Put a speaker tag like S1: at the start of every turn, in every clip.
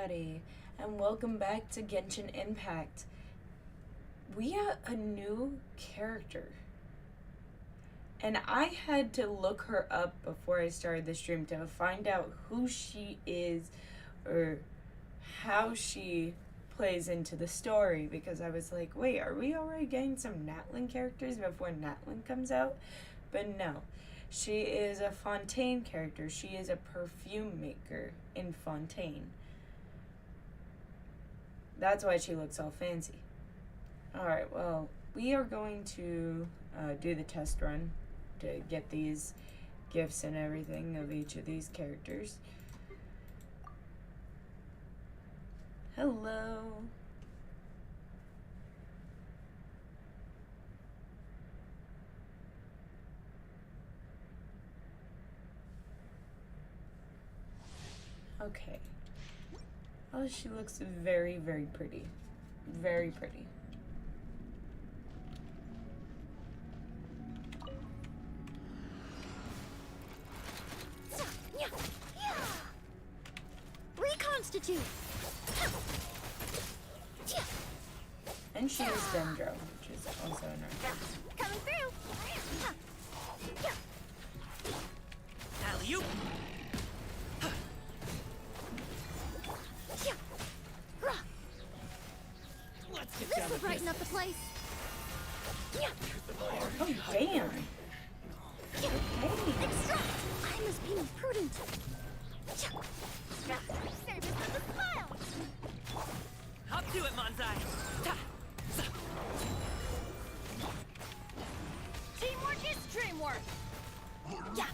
S1: everybody, and welcome back to Genshin Impact. We got a new character, and I had to look her up before I started the stream to find out who she is or how she plays into the story, because I was like, wait, are we already getting some Natlin characters before Natlin comes out? But no, she is a Fontaine character. She is a perfume maker in Fontaine. That's why she looks all fancy. Alright, well, we are going to do the test run to get these gifts and everything of each of these characters. Hello. Okay. Oh, she looks very, very pretty. Very pretty.
S2: Reconstitute.
S1: And she is Dendro, which is also an artist.
S2: Coming through.
S3: Alley-oop. Let's get
S2: This
S3: down
S2: will
S3: to
S2: brighten up the
S3: business.
S2: place.
S1: Oh, damn. Okay.
S2: Extract. I must be prudent. Service with a smile.
S3: Up to it, Manzai. Ta. Za.
S2: Teamwork is dreamwork. Yeah.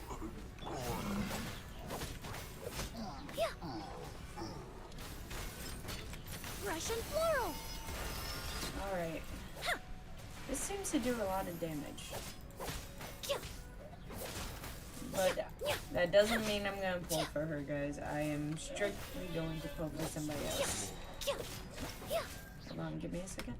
S2: Yeah. Fresh and floral.
S1: Alright. This seems to do a lot of damage. But that doesn't mean I'm going to pull for her, guys. I am strictly going to pull for somebody else. Hold on, give me a second.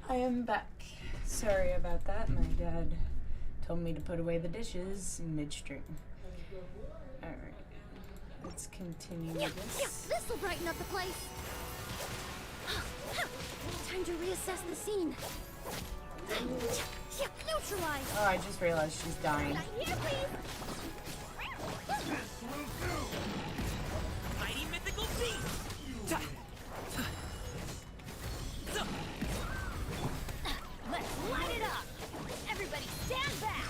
S1: I am back. Sorry about that. My dad told me to put away the dishes midstream. Alright. Let's continue with this.
S2: This'll brighten up the place. Time to reassess the scene. Neutralize.
S1: Oh, I just realized she's dying.
S2: Not here, please.
S3: Mighty mythical beast!
S2: Let's light it up. Everybody stand back.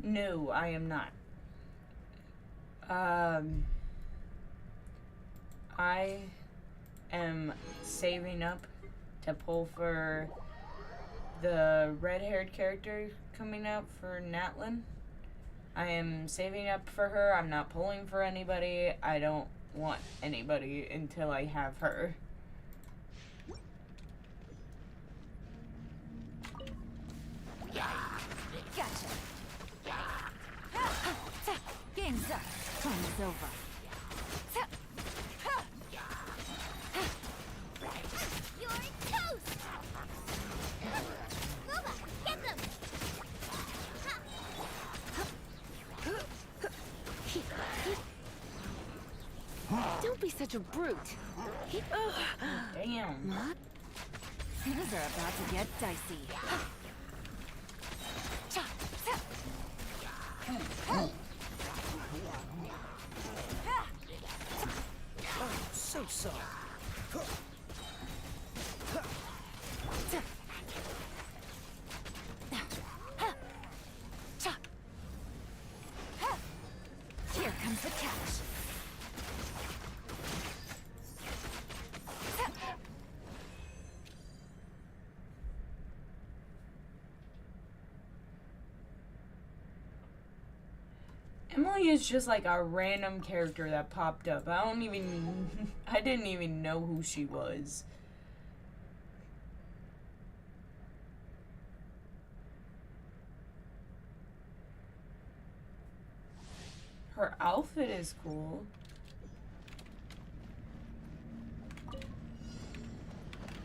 S1: No, I am not. I am saving up to pull for the red-haired character coming out for Natlin. I am saving up for her. I'm not pulling for anybody. I don't want anybody until I have her.
S2: Gotcha. Game's up. Time is over. You're toast! Nova, get them! Don't be such a brute.
S1: Damn.
S2: Things are about to get dicey.
S3: So soft.
S2: Here comes the catch.
S1: Emily is just like a random character that popped up. I didn't even know who she was. Her outfit is cool.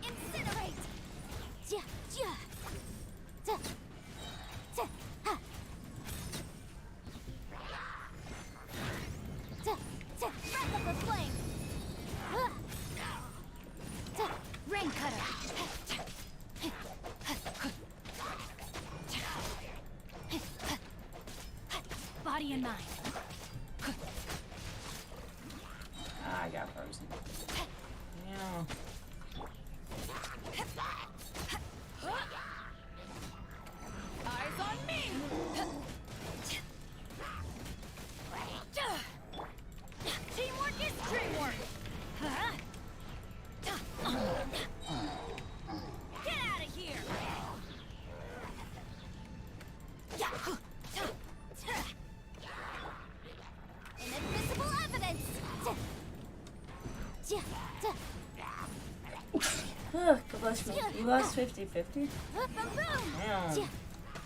S2: Incinerate! Ja, ja. Ta, ta, ha. Ta, ta. Breath of the flame! Ha. Ta. Rain cutter! Body and mind.
S1: Ah, I got frozen. Yeah.
S2: Eyes on me! Teamwork is dreamwork! Get out of here! Inadmissible evidence!
S1: Ugh, bless me. You lost 50-50?
S2: Boom!
S1: Damn.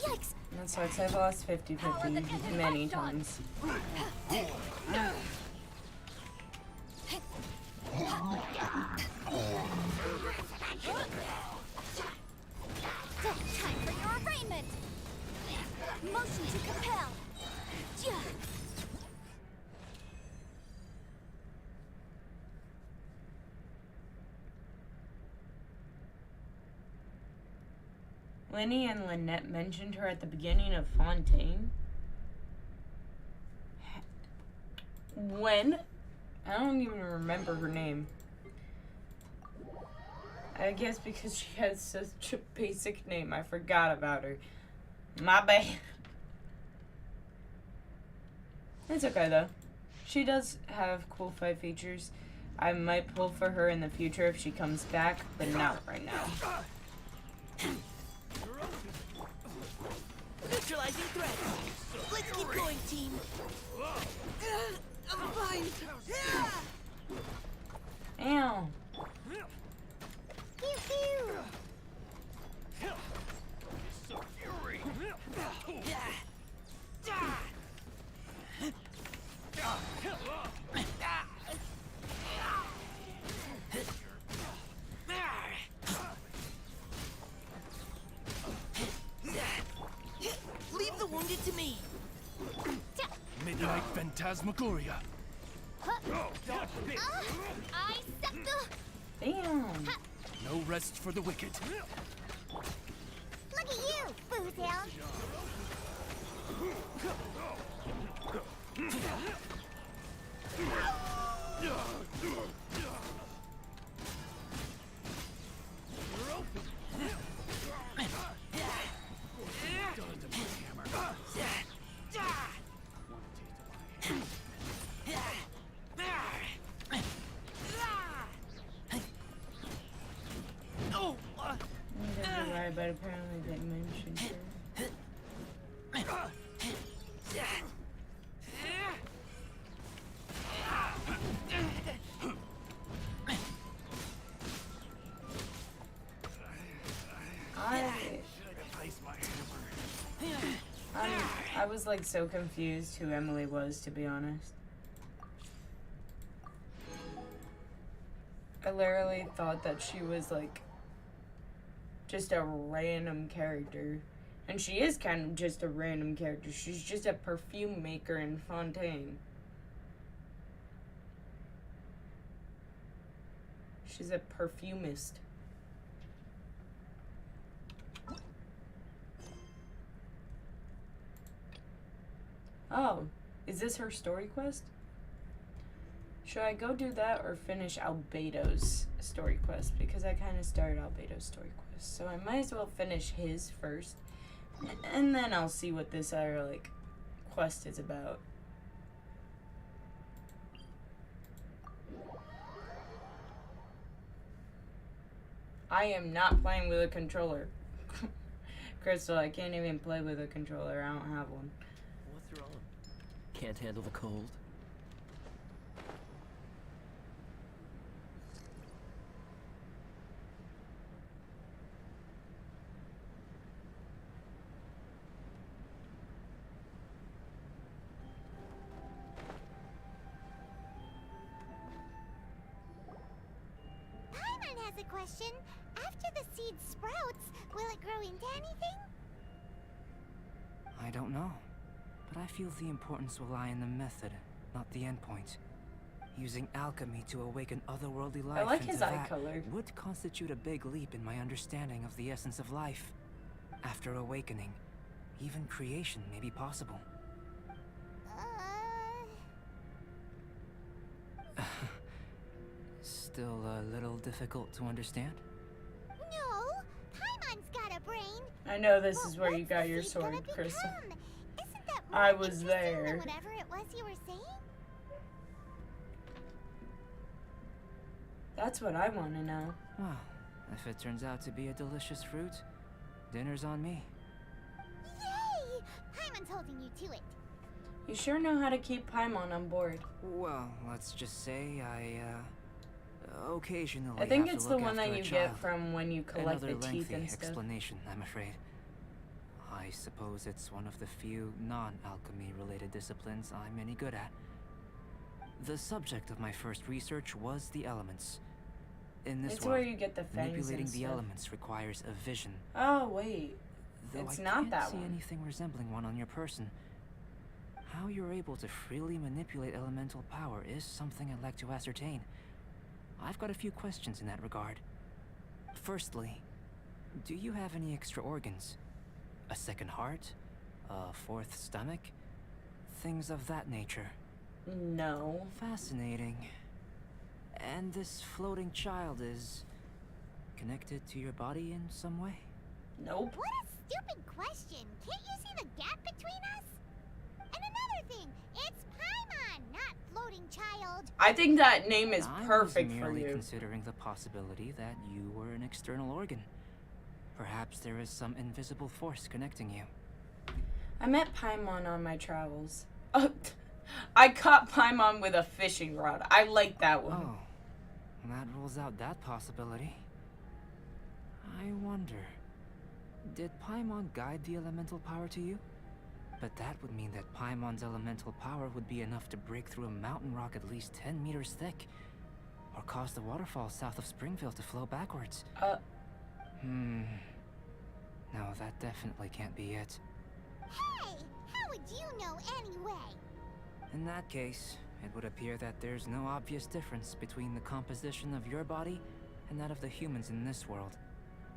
S2: Yikes!
S1: That sucks. I've lost 50-50 many times.
S2: Time for your arraignment! Motion to compel!
S1: Lenny and Lynette mentioned her at the beginning of Fontaine. When? I don't even remember her name. I guess because she has such a basic name, I forgot about her. My bad. It's okay though. She does have cool fight features. I might pull for her in the future if she comes back, but not right now.
S3: Neutralizing threat. Let's keep going, team. I'm fine.
S1: Ow.
S2: Pew pew!
S4: Ignite Phantasmagoria.
S2: I suck the...
S1: Damn.
S4: No rest for the wicked.
S2: Look at you, Foozhound.
S1: You're right, but apparently they mentioned her. I was like so confused who Emily was, to be honest. I literally thought that she was like just a random character. And she is kind of just a random character. She's just a perfume maker in Fontaine. She's a perfumist. Oh, is this her story quest? Should I go do that or finish Albedo's story quest? Because I kind of started Albedo's story quest. So I might as well finish his first. And then I'll see what this other, like, quest is about. I am not playing with a controller. Crystal, I can't even play with a controller. I don't have one.
S3: What's wrong? Can't handle the cold?
S2: Paimon has a question. After the seed sprouts, will it grow into anything?
S5: I don't know, but I feel the importance will lie in the method, not the endpoint. Using alchemy to awaken otherworldly life
S1: I like
S5: into
S1: his eye
S5: that
S1: color.
S5: would constitute a big leap in my understanding of the essence of life. After awakening, even creation may be possible. Still a little difficult to understand?
S2: No. Paimon's got a brain.
S1: I know this
S2: But
S1: is where you
S2: what's
S1: got
S2: the
S1: your
S2: seed
S1: sword,
S2: gonna
S1: Crystal.
S2: become? Isn't that more
S1: I was
S2: interesting
S1: there.
S2: than whatever it was you were saying?
S1: That's what I want to know.
S5: Well, if it turns out to be a delicious fruit, dinner's on me.
S2: Yay! Paimon's holding you to it.
S1: You sure know how to keep Paimon on board.
S5: Well, let's just say I, occasionally
S1: I think
S5: have
S1: it's
S5: to
S1: the
S5: look
S1: one that
S5: after a
S1: you
S5: child.
S1: get from when you collect
S5: Another
S1: the teeth
S5: lengthy
S1: and stuff.
S5: explanation, I'm afraid. I suppose it's one of the few non-alchemy related disciplines I'm any good at. The subject of my first research was the elements. In this
S1: It's
S5: world,
S1: where you get the fangs
S5: manipulating
S1: and
S5: the
S1: stuff.
S5: elements requires a vision.
S1: Oh, wait.
S5: Though
S1: It's
S5: I
S1: not
S5: can't
S1: that
S5: see
S1: one.
S5: anything resembling one on your person. How you're able to freely manipulate elemental power is something I'd like to ascertain. I've got a few questions in that regard. Firstly, do you have any extra organs? A second heart? A fourth stomach? Things of that nature.
S1: No.
S5: Fascinating. And this floating child is connected to your body in some way?
S1: Nope.
S2: What a stupid question. Can't you see the gap between us? And another thing, it's Paimon, not floating child.
S1: I think that name is
S5: I
S1: perfect
S5: was
S1: for
S5: merely
S1: you.
S5: considering the possibility that you were an external organ. Perhaps there is some invisible force connecting you.
S1: I met Paimon on my travels. Oh, I caught Paimon with a fishing rod. I like that one.
S5: Oh, that rules out that possibility. I wonder, did Paimon guide the elemental power to you? But that would mean that Paimon's elemental power would be enough to break through a mountain rock at least 10 meters thick, or cause the waterfall south of Springfield to flow backwards. No, that definitely can't be it.
S2: Hey, how would you know anyway?
S5: In that case, it would appear that there's no obvious difference between the composition of your body and that of the humans in this world.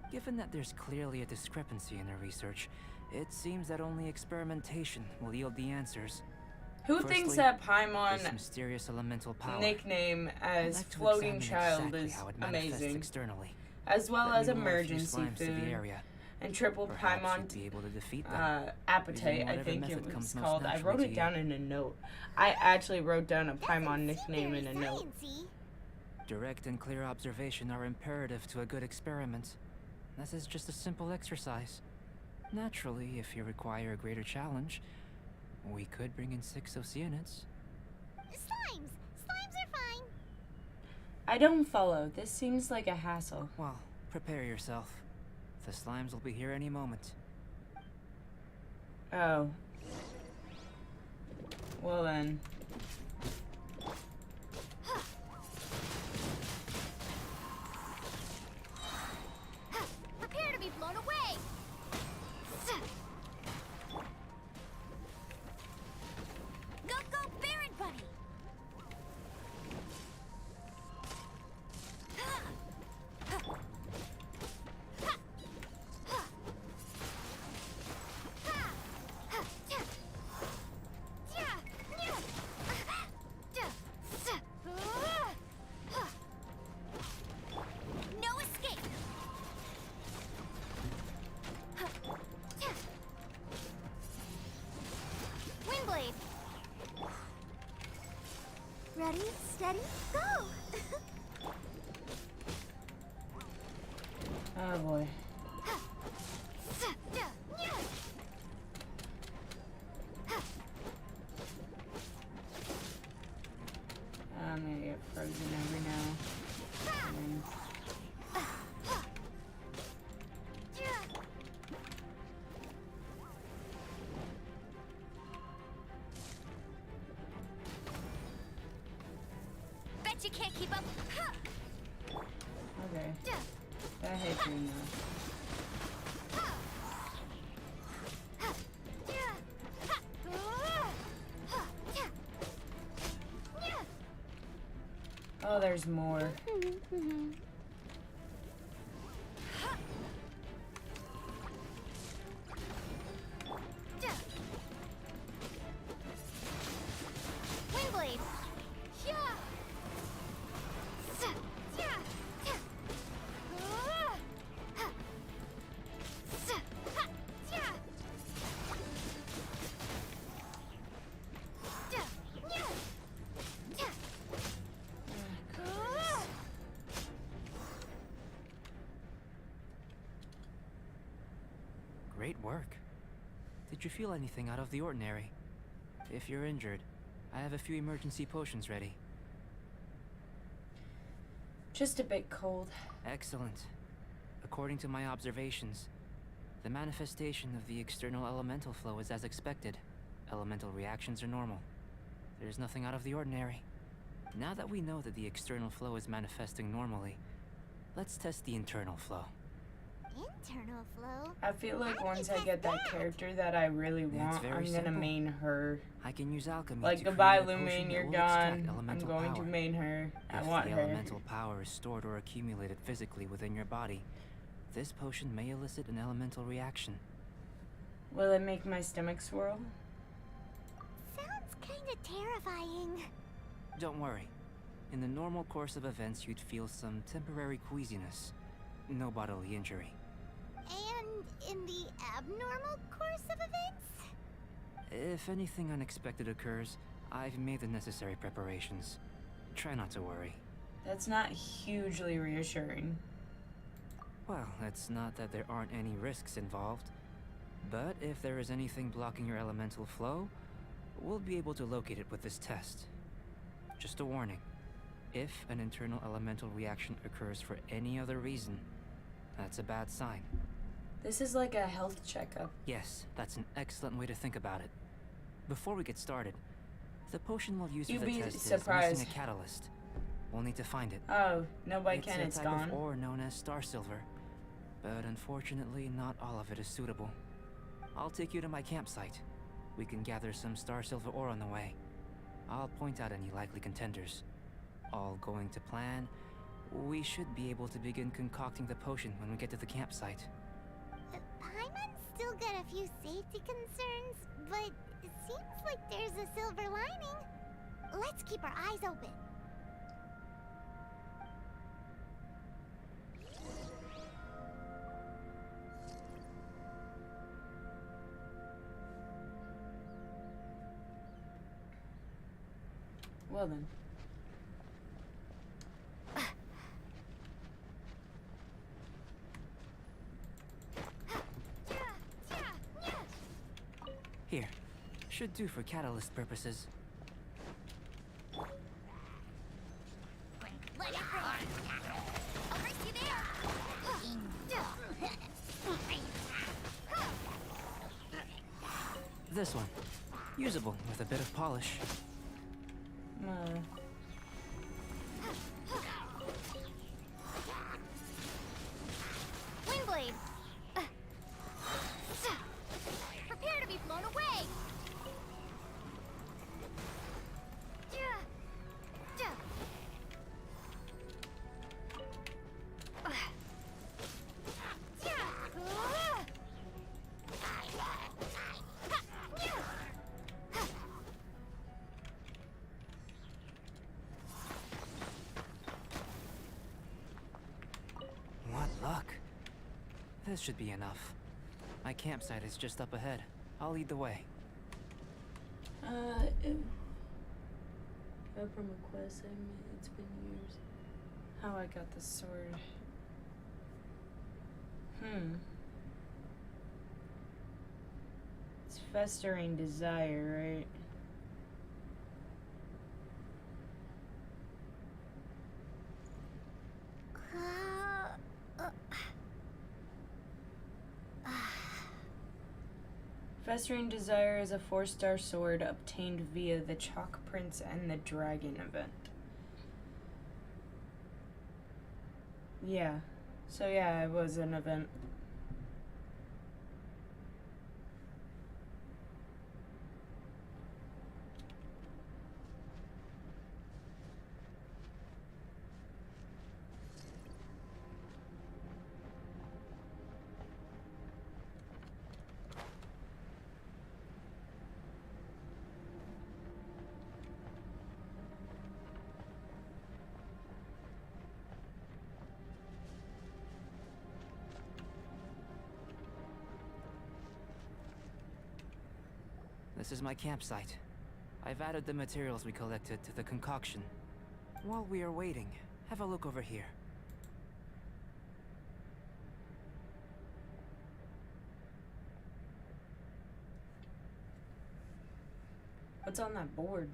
S5: Given that there's clearly a discrepancy in their research, it seems that only experimentation will yield the answers.
S1: Who thinks that
S5: This
S1: Paimon
S5: mysterious elemental power.
S1: nickname
S5: I'd
S1: as
S5: like to
S1: Floating
S5: examine
S1: Child
S5: exactly
S1: is
S5: how it manifests
S1: amazing,
S5: externally.
S1: as well
S5: Let
S1: as
S5: me lure a few
S1: emergency
S5: slimes to the
S1: food
S5: area.
S1: and triple
S5: Perhaps
S1: Paimon
S5: you'd be able to defeat them.
S1: appetite,
S5: using
S1: I
S5: whatever
S1: think it
S5: method
S1: was
S5: comes most
S1: called. I
S5: naturally
S1: wrote
S5: to
S1: it
S5: you.
S1: down in a note. I actually wrote down a Paimon
S2: Doesn't
S1: nickname
S2: seem
S1: in a
S2: very
S1: note.
S2: sciencey.
S5: Direct and clear observation are imperative to a good experiment. This is just a simple exercise. Naturally, if you require a greater challenge, we could bring in 6 Oceanids.
S2: Slimes! Slimes are fine.
S1: I don't follow. This seems like a hassle.
S5: Well, prepare yourself. The slimes will be here any moment.
S1: Oh. Well then.
S2: Prepare to be blown away. Go, go, Baron Bunny! No escape! Windblade! Ready, steady, go!
S1: Oh boy. I'm gonna get frozen every now. and then.
S2: Bet you can't keep up.
S1: Okay. That hit me now. Oh, there's more.
S2: Windblade!
S5: Great work. Did you feel anything out of the ordinary? If you're injured, I have a few emergency potions ready.
S1: Just a bit cold.
S5: Excellent. According to my observations, the manifestation of the external elemental flow is as expected. Elemental reactions are normal. There's nothing out of the ordinary. Now that we know that the external flow is manifesting normally, let's test the internal flow.
S2: Internal flow?
S1: I feel like
S2: How do
S1: once
S2: you
S1: I
S2: test
S1: get that
S2: that?
S1: character that I really want,
S5: very
S1: I'm gonna
S5: simple.
S1: main her.
S5: I can use alchemy
S1: Like,
S5: to
S1: goodbye,
S5: create a potion
S1: Lumine,
S5: that
S1: you're
S5: will extract
S1: gone. I'm
S5: elemental
S1: going to
S5: power.
S1: main her. I
S5: If
S1: want
S5: the
S1: her.
S5: elemental power is stored or accumulated physically within your body, this potion may elicit an elemental reaction.
S1: Will it make my stomach swirl?
S2: Sounds kinda terrifying.
S5: Don't worry. In the normal course of events, you'd feel some temporary queasiness. No bodily injury.
S2: And in the abnormal course of events?
S5: If anything unexpected occurs, I've made the necessary preparations. Try not to worry.
S1: That's not hugely reassuring.
S5: Well, it's not that there aren't any risks involved. But if there is anything blocking your elemental flow, we'll be able to locate it with this test. Just a warning. If an internal elemental reaction occurs for any other reason, that's a bad sign.
S1: This is like a health checkup.
S5: Yes, that's an excellent way to think about it. Before we get started, the potion we'll use for
S1: You'd
S5: the
S1: be
S5: test is
S1: surprised.
S5: missing a catalyst. We'll need to find it.
S1: Oh, no, I
S5: It's
S1: can.
S5: a
S1: It's
S5: type
S1: gone.
S5: of ore known as star silver, but unfortunately, not all of it is suitable. I'll take you to my campsite. We can gather some star silver ore on the way. I'll point out any likely contenders. All going to plan, we should be able to begin concocting the potion when we get to the campsite.
S2: Paimon's still got a few safety concerns, but it seems like there's a silver lining. Let's keep our eyes open.
S1: Well then.
S5: Here, should do for catalyst purposes.
S2: Let it go. I'll race you there.
S5: This one, usable with a bit of polish.
S2: Windblade. Prepare to be blown away.
S5: What luck. This should be enough. My campsite is just up ahead. I'll lead the way.
S1: Go from a quest segment. It's been years. How I got the sword. It's festering desire, right? Festering Desire is a 4-star sword obtained via the Chalk Prince and the Dragon event. Yeah. So yeah, it was an event.
S5: This is my campsite. I've added the materials we collected to the concoction. While we are waiting, have a look over here.
S1: What's on that board?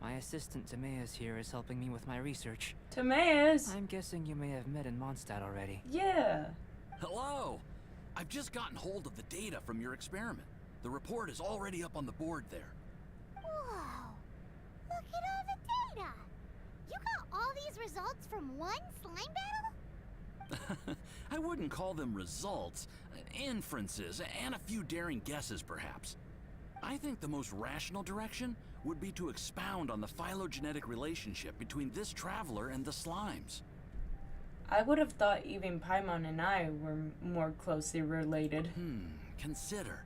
S5: My assistant Timaeus here is helping me with my research.
S1: Timaeus!
S5: I'm guessing you may have met in Mondstadt already.
S1: Yeah.
S6: Hello! I've just gotten hold of the data from your experiment. The report is already up on the board there.
S2: Whoa! Look at all the data! You got all these results from one slime battle?
S6: I wouldn't call them results, inferences, and a few daring guesses perhaps. I think the most rational direction would be to expound on the phylogenetic relationship between this traveler and the slimes.
S1: I would have thought even Paimon and I were more closely related.
S6: Consider.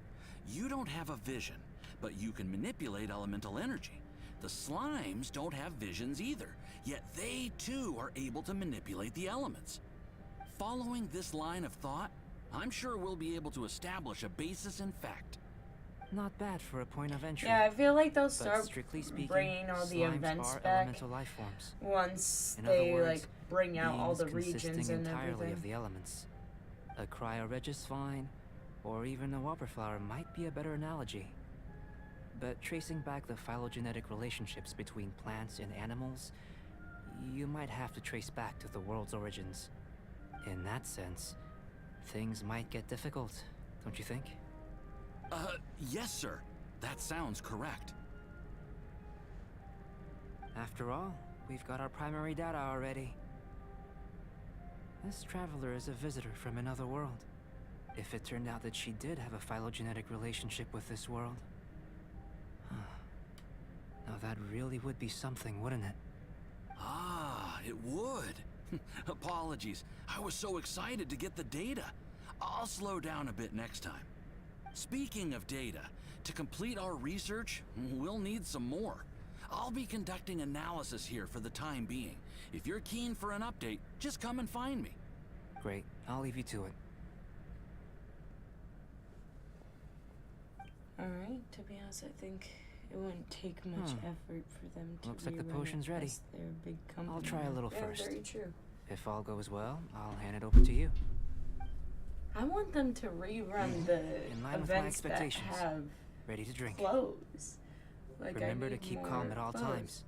S6: You don't have a vision, but you can manipulate elemental energy. The slimes don't have visions either, yet they too are able to manipulate the elements. Following this line of thought, I'm sure we'll be able to establish a basis in fact.
S5: Not bad for a point of entry.
S1: Yeah, I feel like they'll
S5: But
S1: start
S5: strictly speaking,
S1: bringing all the
S5: slimes
S1: events
S5: are
S1: back
S5: elemental life forms.
S1: once
S5: In other
S1: they
S5: words,
S1: like bring out all the
S5: beings
S1: regions
S5: consisting
S1: and
S5: entirely
S1: everything.
S5: of the elements. A cryoregis vine, or even a whopperflower might be a better analogy. But tracing back the phylogenetic relationships between plants and animals, you might have to trace back to the world's origins. In that sense, things might get difficult, don't you think?
S6: Yes, sir. That sounds correct.
S5: After all, we've got our primary data already. This traveler is a visitor from another world. if it turned out that she did have a phylogenetic relationship with this world. Now that really would be something, wouldn't it?
S6: Ah, it would. Apologies. I was so excited to get the data. I'll slow down a bit next time. Speaking of data, to complete our research, we'll need some more. I'll be conducting analysis here for the time being. If you're keen for an update, just come and find me.
S5: Great, I'll leave you to it.
S1: Alright, to be honest, I think it wouldn't take much effort for them to
S5: Looks like the
S1: rerun
S5: potion's
S1: it
S5: ready.
S1: 'cause they're a big company.
S5: I'll try a little
S1: Yeah,
S5: first.
S1: very true.
S5: If all goes well, I'll hand it over to you.
S1: I want them to rerun the
S5: In line with my
S1: events that
S5: expectations.
S1: have
S5: Ready to drink.
S1: clothes. Like, I
S5: Remember to
S1: need
S5: keep
S1: more
S5: calm at all
S1: clothes.
S5: times,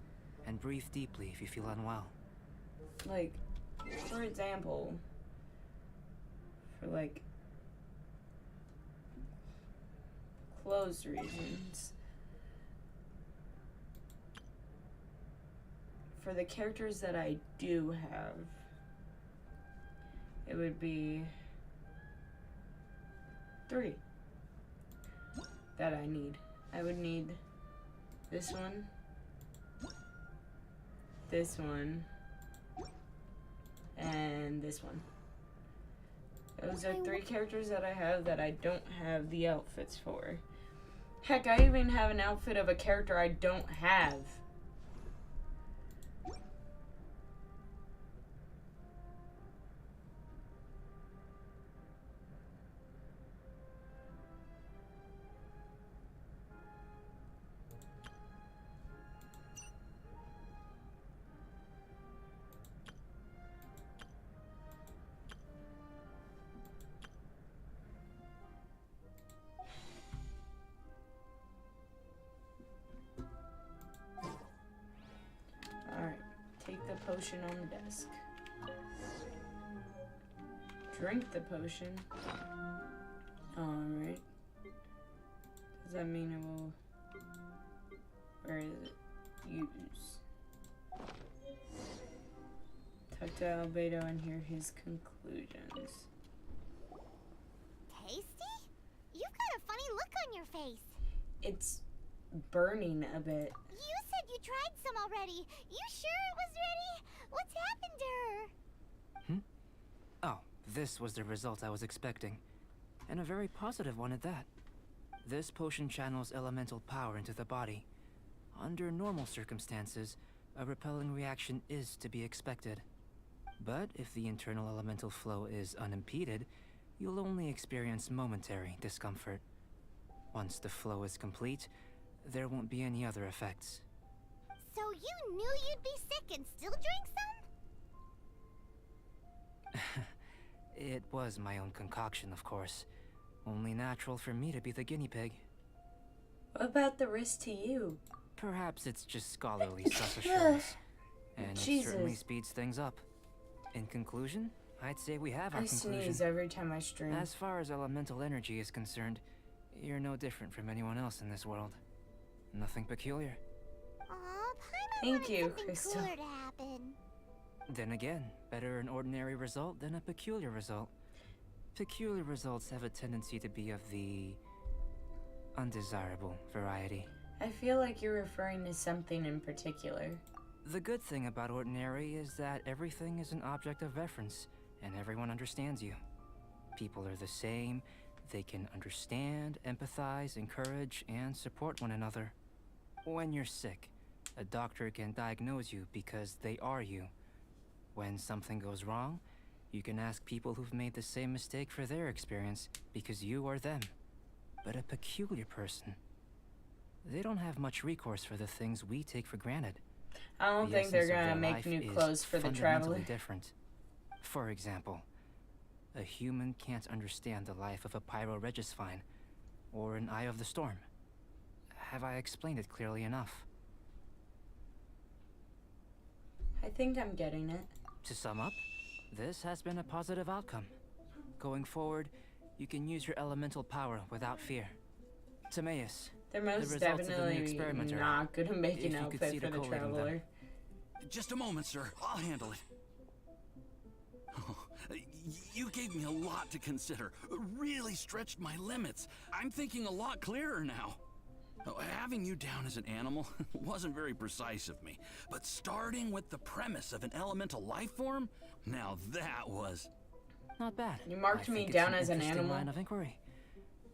S5: and breathe deeply if you feel unwell.
S1: Like, for example, for like clothes reasons, for the characters that I do have, it would be 3 that I need. I would need this one, and this one. Those are 3 characters that I have that I don't have the outfits for. Heck, I even have an outfit of a character I don't have. Alright, take the potion on the desk. Drink the potion. Alright. Does that mean it will... Where is it? Use. Talk to Albedo and hear his conclusions.
S2: Tasty? You've got a funny look on your face.
S1: It's burning a bit.
S2: You said you tried some already. You sure it was ready? What's happened to her?
S5: Oh, this was the result I was expecting. And a very positive one at that. This potion channels elemental power into the body. Under normal circumstances, a repelling reaction is to be expected. But if the internal elemental flow is unimpeded, you'll only experience momentary discomfort. Once the flow is complete, there won't be any other effects.
S2: So you knew you'd be sick and still drank some?
S5: It was my own concoction, of course. Only natural for me to be the guinea pig.
S1: What about the risk to you?
S5: Perhaps it's just scholarly self-assurance. And it certainly
S1: Jesus.
S5: speeds things up. In conclusion, I'd say we have our
S1: I
S5: conclusion.
S1: sneeze every time I stream.
S5: As far as elemental energy is concerned, you're no different from anyone else in this world. Nothing peculiar.
S2: Aw, Paimon
S1: Thank
S2: wanted
S1: you,
S2: something
S1: Crystal.
S2: cooler to happen.
S5: Then again, better an ordinary result than a peculiar result. Peculiar results have a tendency to be of the undesirable variety.
S1: I feel like you're referring to something in particular.
S5: The good thing about ordinary is that everything is an object of reference, and everyone understands you. People are the same, they can understand, empathize, encourage, and support one another. When you're sick, a doctor can diagnose you because they are you. When something goes wrong, you can ask people who've made the same mistake for their experience because you are them. But a peculiar person, they don't have much recourse for the things we take for granted.
S1: I don't
S5: The
S1: think they're
S5: essence of
S1: gonna
S5: their
S1: make
S5: life
S1: new
S5: is
S1: clothes for the
S5: fundamentally
S1: traveler.
S5: different. For example, a human can't understand the life of a pyroregisvine or an eye of the storm. Have I explained it clearly enough?
S1: I think I'm getting it.
S5: To sum up, this has been a positive outcome. Going forward, you can use your elemental power without fear. Timaeus,
S1: They're
S5: the
S1: most
S5: results of the new
S1: definitely
S5: experiment are
S1: not gonna make
S5: if
S1: an
S5: you could see
S1: outfit
S5: to
S1: for the
S5: collate them.
S1: traveler.
S6: Just a moment, sir. I'll handle it. You gave me a lot to consider. Really stretched my limits. I'm thinking a lot clearer now. Having you down as an animal wasn't very precise of me, but starting with the premise of an elemental life form, now that was...
S5: Not bad.
S1: You marked
S5: I
S1: me
S5: think it's
S1: down as an
S5: interesting
S1: animal?
S5: line of inquiry.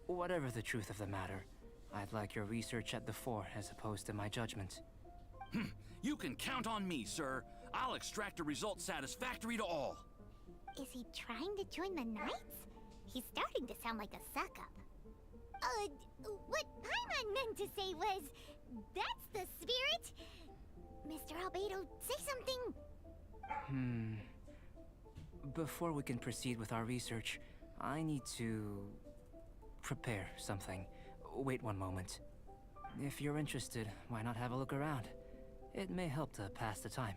S5: Whatever the truth of the matter, I'd like your research at the fore as opposed to my judgment.
S6: You can count on me, sir. I'll extract a result satisfactory to all.
S2: Is he trying to join the Knights? He's starting to sound like a suck-up. What Paimon meant to say was, that's the spirit? Mr. Albedo, say something.
S5: Before we can proceed with our research, I need to prepare something. Wait one moment. If you're interested, why not have a look around? It may help to pass the time.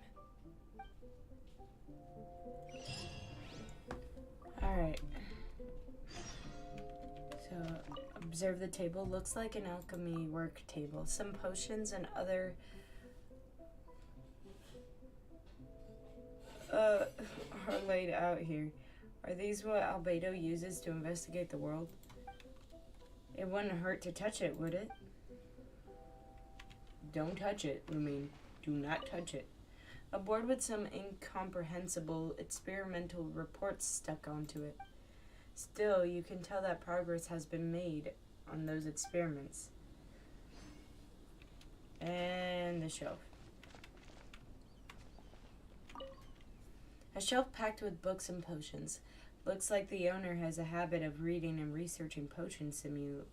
S1: Alright. So, observe the table. Looks like an alchemy work table. Some potions and other... are laid out here. Are these what Albedo uses to investigate the world? It wouldn't hurt to touch it, would it? Don't touch it, Lumine. Do not touch it. A board with some incomprehensible experimental reports stuck onto it. Still, you can tell that progress has been made on those experiments. And the shelf. A shelf packed with books and potions. Looks like the owner has a habit of reading and researching potion simulant.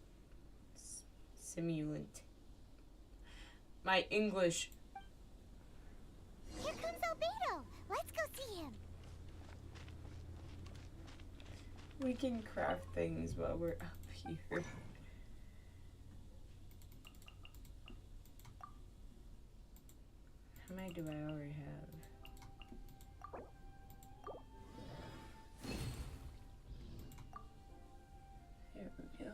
S1: My English.
S2: Here comes Albedo. Let's go see him.
S1: We can craft things while we're up here. How many do I already have? There we go.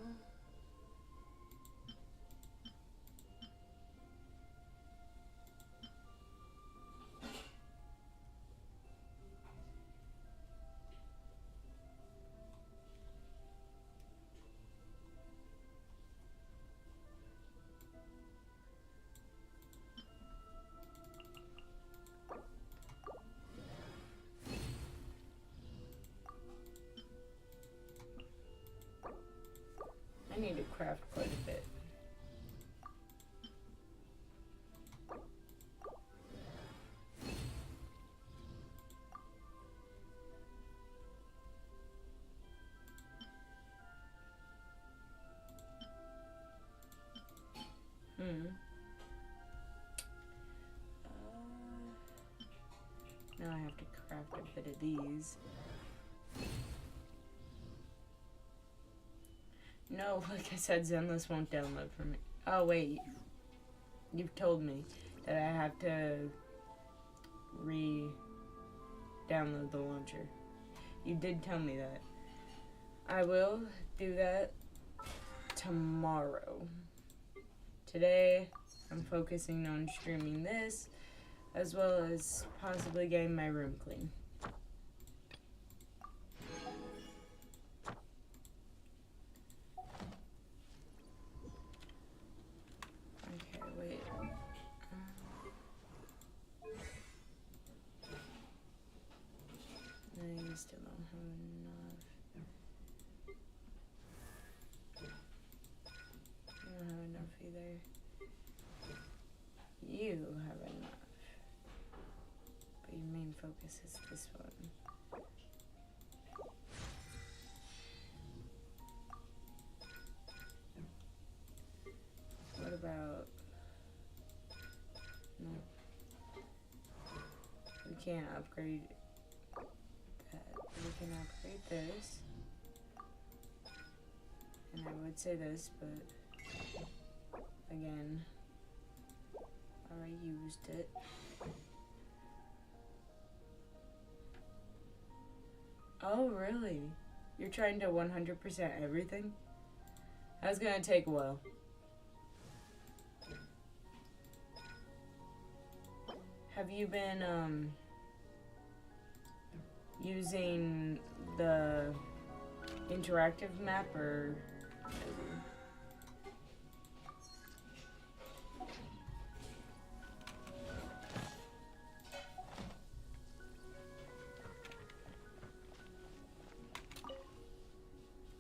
S1: I need to craft quite a bit. Now I have to craft a bit of these. No, like I said, Zenless won't download for me. Oh, wait. You've told me that I have to re-download the launcher. You did tell me that. I will do that tomorrow. Today, I'm focusing on streaming this, as well as possibly getting my room clean. I still don't have enough. I don't have enough either. You have enough. But your main focus is this one. What about... No. We can't upgrade... We can upgrade this, and I would say this, but again, I already used it. Oh, really? You're trying to 100% everything? That's gonna take a while. Have you been, using the interactive map or...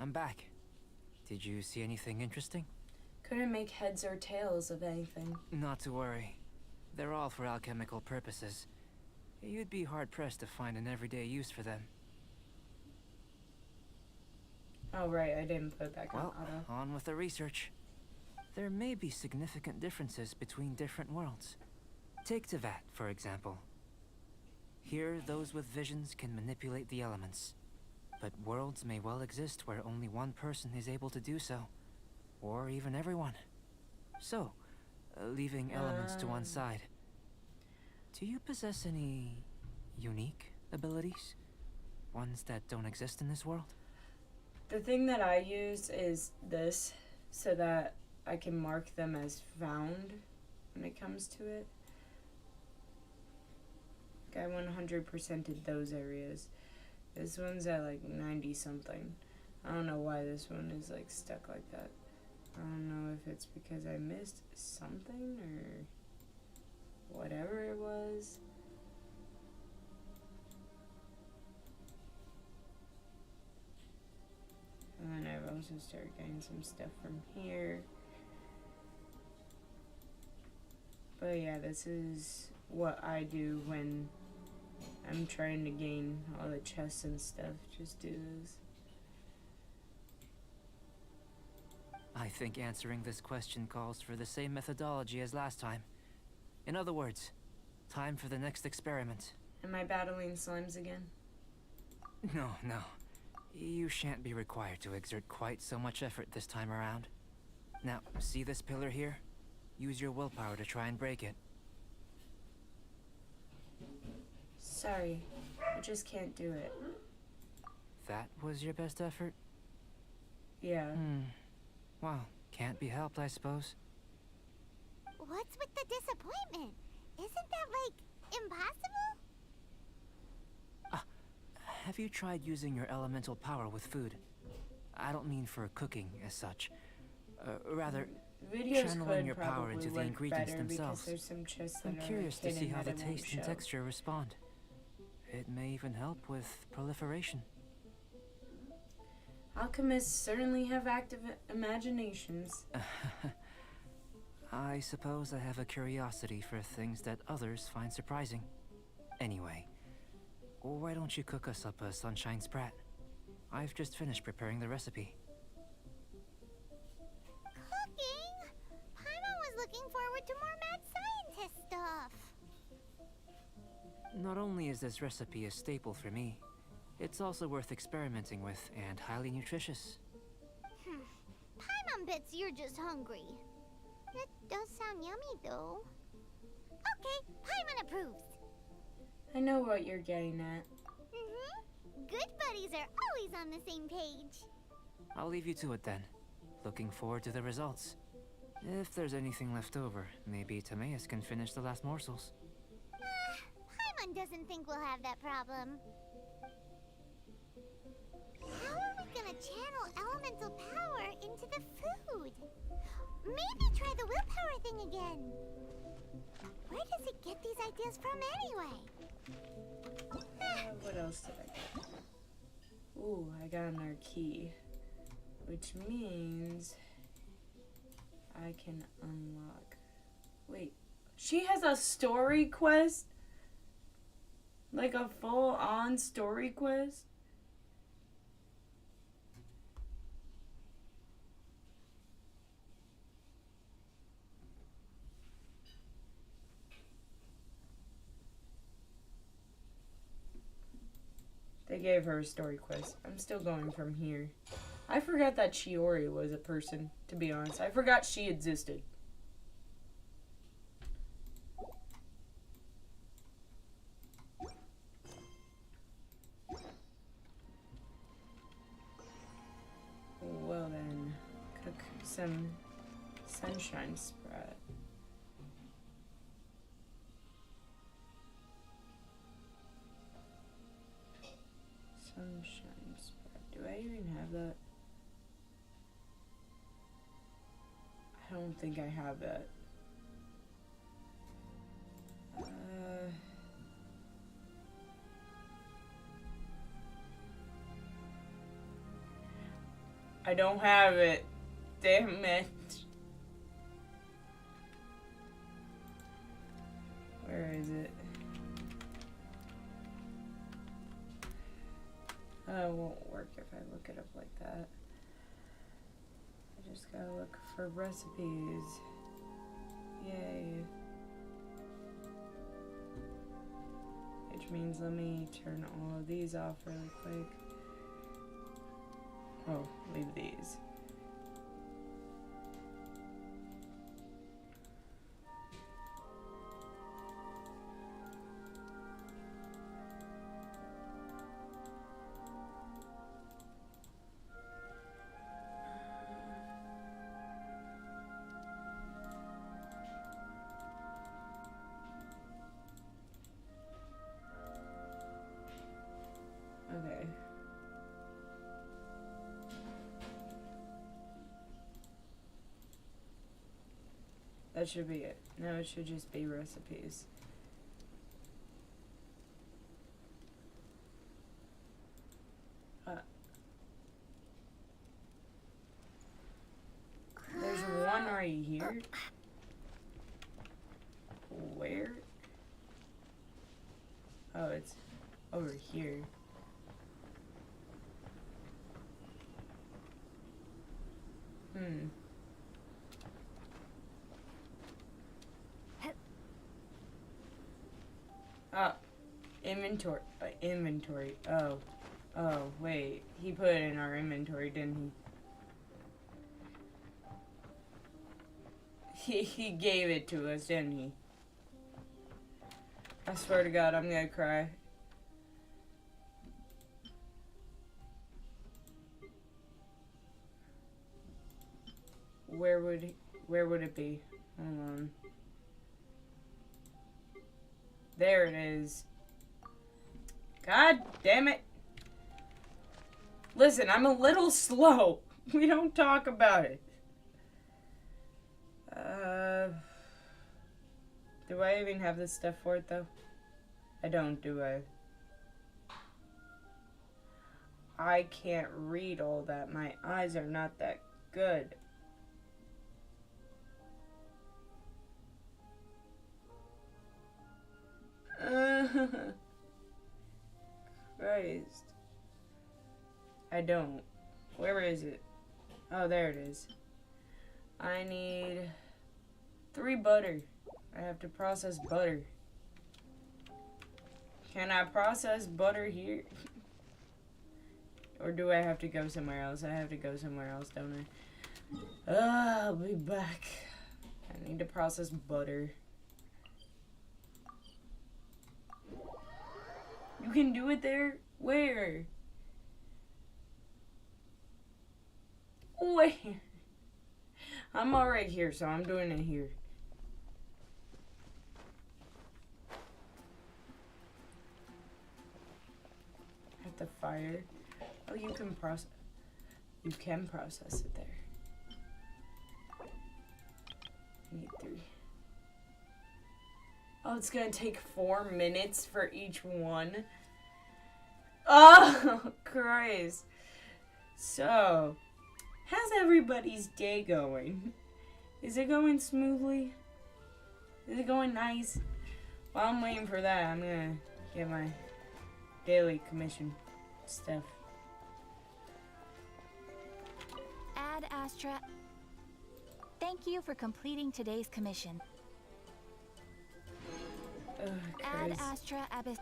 S5: I'm back. Did you see anything interesting?
S1: Couldn't make heads or tails of anything.
S5: Not to worry. They're all for alchemical purposes. You'd be hard-pressed to find an everyday use for them.
S1: Oh, right, I didn't put it back
S5: Well,
S1: on auto.
S5: on with the research. There may be significant differences between different worlds. Take Tevat, for example. Here, those with visions can manipulate the elements. But worlds may well exist where only one person is able to do so. Or even everyone. So, leaving elements to one side. Do you possess any unique abilities? Ones that don't exist in this world?
S1: The thing that I use is this, so that I can mark them as found when it comes to it. Like I 100%ed those areas. This one's at like 90 something. I don't know why this one is like stuck like that. I don't know if it's because I missed something or whatever it was. And then I've also started getting some stuff from here. But yeah, this is what I do when I'm trying to gain all the chests and stuff. Just do this.
S5: I think answering this question calls for the same methodology as last time. In other words, time for the next experiment.
S1: Am I battling slimes again?
S5: No, no. You shan't be required to exert quite so much effort this time around. Now, see this pillar here? Use your willpower to try and break it.
S1: Sorry, I just can't do it.
S5: That was your best effort?
S1: Yeah.
S5: Well, can't be helped, I suppose.
S2: What's with the disappointment? Isn't that, like, impossible?
S5: Have you tried using your elemental power with food? I don't mean for cooking as such. Rather,
S1: Videos
S5: channeling
S1: could
S5: your power
S1: probably
S5: into the
S1: work
S5: ingredients
S1: better because
S5: themselves.
S1: there's some chests that
S5: I'm
S1: are
S5: curious to see
S1: hidden
S5: how the
S1: that it won't
S5: taste and
S1: show.
S5: texture respond. It may even help with proliferation.
S1: Alchemists certainly have active imaginations.
S5: I suppose I have a curiosity for things that others find surprising. Anyway, why don't you cook us up a sunshine sprat? I've just finished preparing the recipe.
S2: Cooking? Paimon was looking forward to more mad scientist stuff.
S5: Not only is this recipe a staple for me, it's also worth experimenting with and highly nutritious.
S2: Paimon bets you're just hungry. It does sound yummy, though. Okay, Paimon approves.
S1: I know what you're getting at.
S2: Good buddies are always on the same page.
S5: I'll leave you to it then. Looking forward to the results. If there's anything left over, maybe Timaeus can finish the last morsels.
S2: Paimon doesn't think we'll have that problem. How are we gonna channel elemental power into the food? Maybe try the willpower thing again. Where does it get these ideas from anyway?
S1: What else did I get? Ooh, I got another key. Which means I can unlock... Wait, she has a story quest? Like a full-on story quest? They gave her a story quest. I'm still going from here. I forgot that Chiori was a person, to be honest. I forgot she existed. Well then, cook some sunshine spread. don't think I have that. I don't have it. Damn it. Where is it? It won't work if I look it up like that. I just gotta look for recipes. Yay. Which means let me turn all of these off really quick. Oh, leave these. Okay. That should be it. Now it should just be recipes. There's one right here. Where? Oh, it's over here. Inventory. Inventory. Oh. Oh, wait. He put it in our inventory, didn't he? He gave it to us, didn't he? I swear to God, I'm gonna cry. Where would it be? Hold on. There it is. God damn it. Listen, I'm a little slow. We don't talk about it. Do I even have the stuff for it, though? I don't, do I? I can't read all that. My eyes are not that good. Christ. I don't. Where is it? Oh, there it is. I need 3 butter. I have to process butter. Can I process butter here? Or do I have to go somewhere else? I have to go somewhere else, don't I? I'll be back. I need to process butter. You can do it there? Where? Where? I'm already here, so I'm doing it here. At the fire. Oh, you can process it there. I need 3. Oh, it's gonna take 4 minutes for each one. Oh, Christ. So, how's everybody's day going? Is it going smoothly? Is it going nice? While I'm waiting for that, I'm gonna get my daily commission stuff.
S7: Ad Astra. Thank you for completing today's commission. Ad Astra Abyss.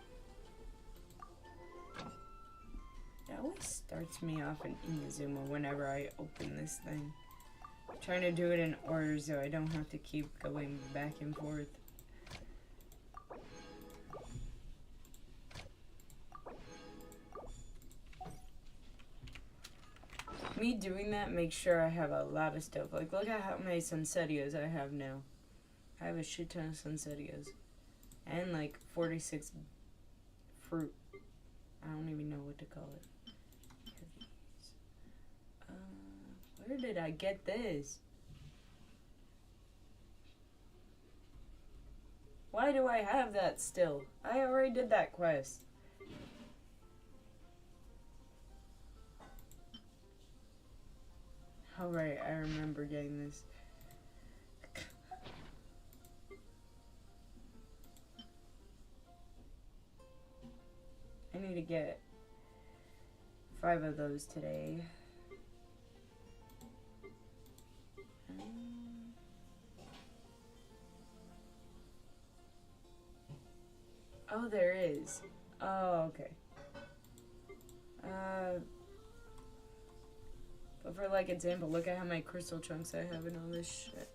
S1: It always starts me off in Inazuma whenever I open this thing. I'm trying to do it in order so I don't have to keep going back and forth. Me doing that makes sure I have a lot of stuff. Like, look at how many Sunsetios I have now. I have a shit ton of Sunsetios. And like 46 fruit. I don't even know what to call it. Where did I get this? Why do I have that still? I already did that quest. Oh right, I remember getting this. I need to get 5 of those today. Oh, there is. Oh, okay. But for like example, look at how many crystal chunks I have and all this shit.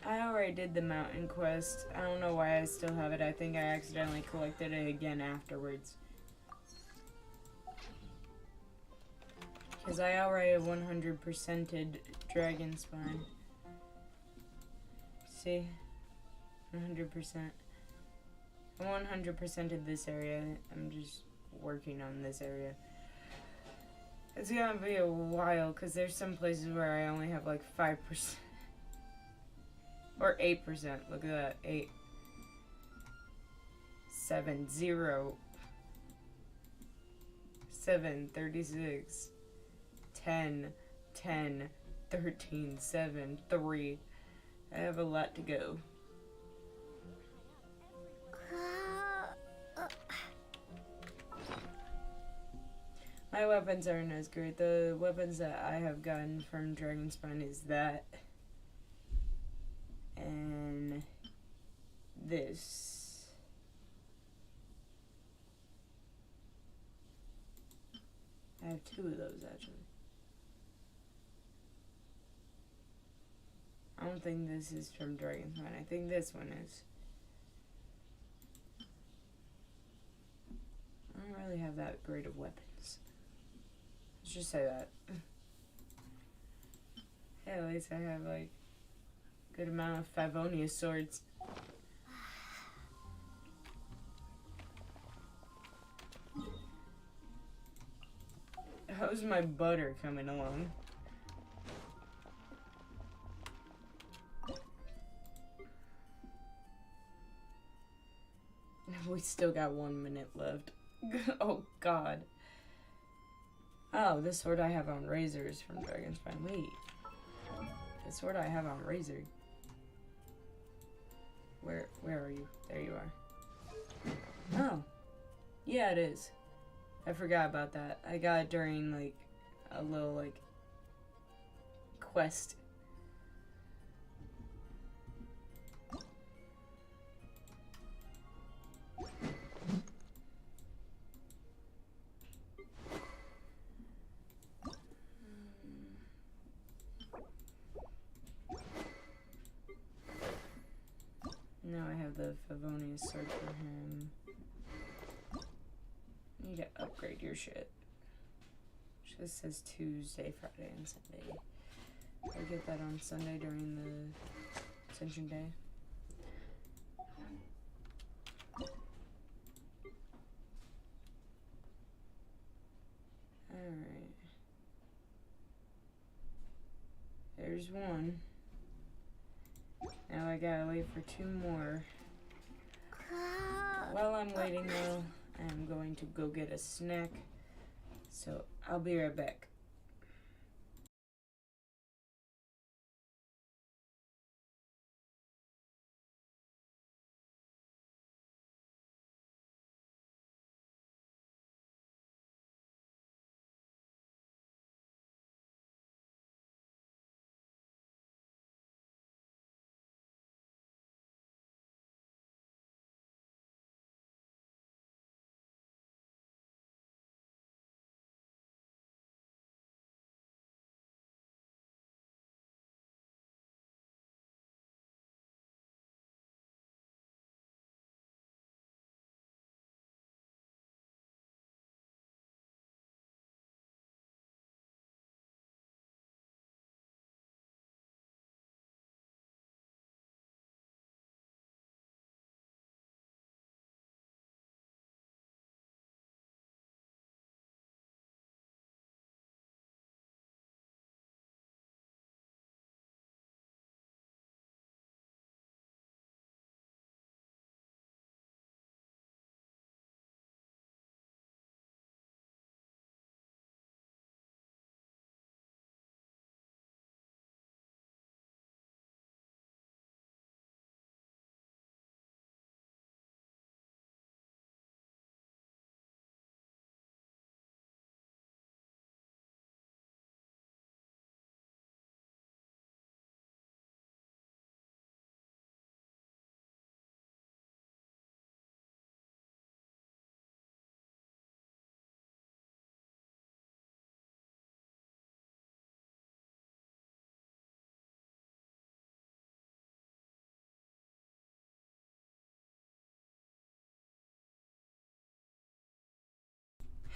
S1: I already did the mountain quest. I don't know why I still have it. I think I accidentally collected it again afterwards. Because I already 100%ed Dragon Spine. See? 100%. I 100%ed this area. I'm just working on this area. It's gonna be a while because there's some places where I only have like 5%. Or 8%. Look at that. 8. 7, 0. 7, 36. 10, 10, 13, 7, 3. I have a lot to go. My weapons aren't as great. The weapons that I have gotten from Dragonspine is that. And this. I have 2 of those actually. I don't think this is from Dragonspine. I think this one is. I don't really have that great of weapons. Let's just say that. Yeah, at least I have like a good amount of Favonius swords. How's my butter coming along? We still got 1 minute left. Oh god. Oh, this sword I have on Razor is from Dragonspine. Wait. The sword I have on Razor. Where are you? There you are. Oh. Yeah, it is. I forgot about that. I got it during like a little like quest. Now I have the Favonius sword for him. Need to upgrade your shit. Just says Tuesday, Friday, and Sunday. I'll get that on Sunday during the Ascension Day. Alright. There's 1. Now I gotta wait for 2 more. While I'm waiting though, I'm going to go get a snack. So I'll be right back.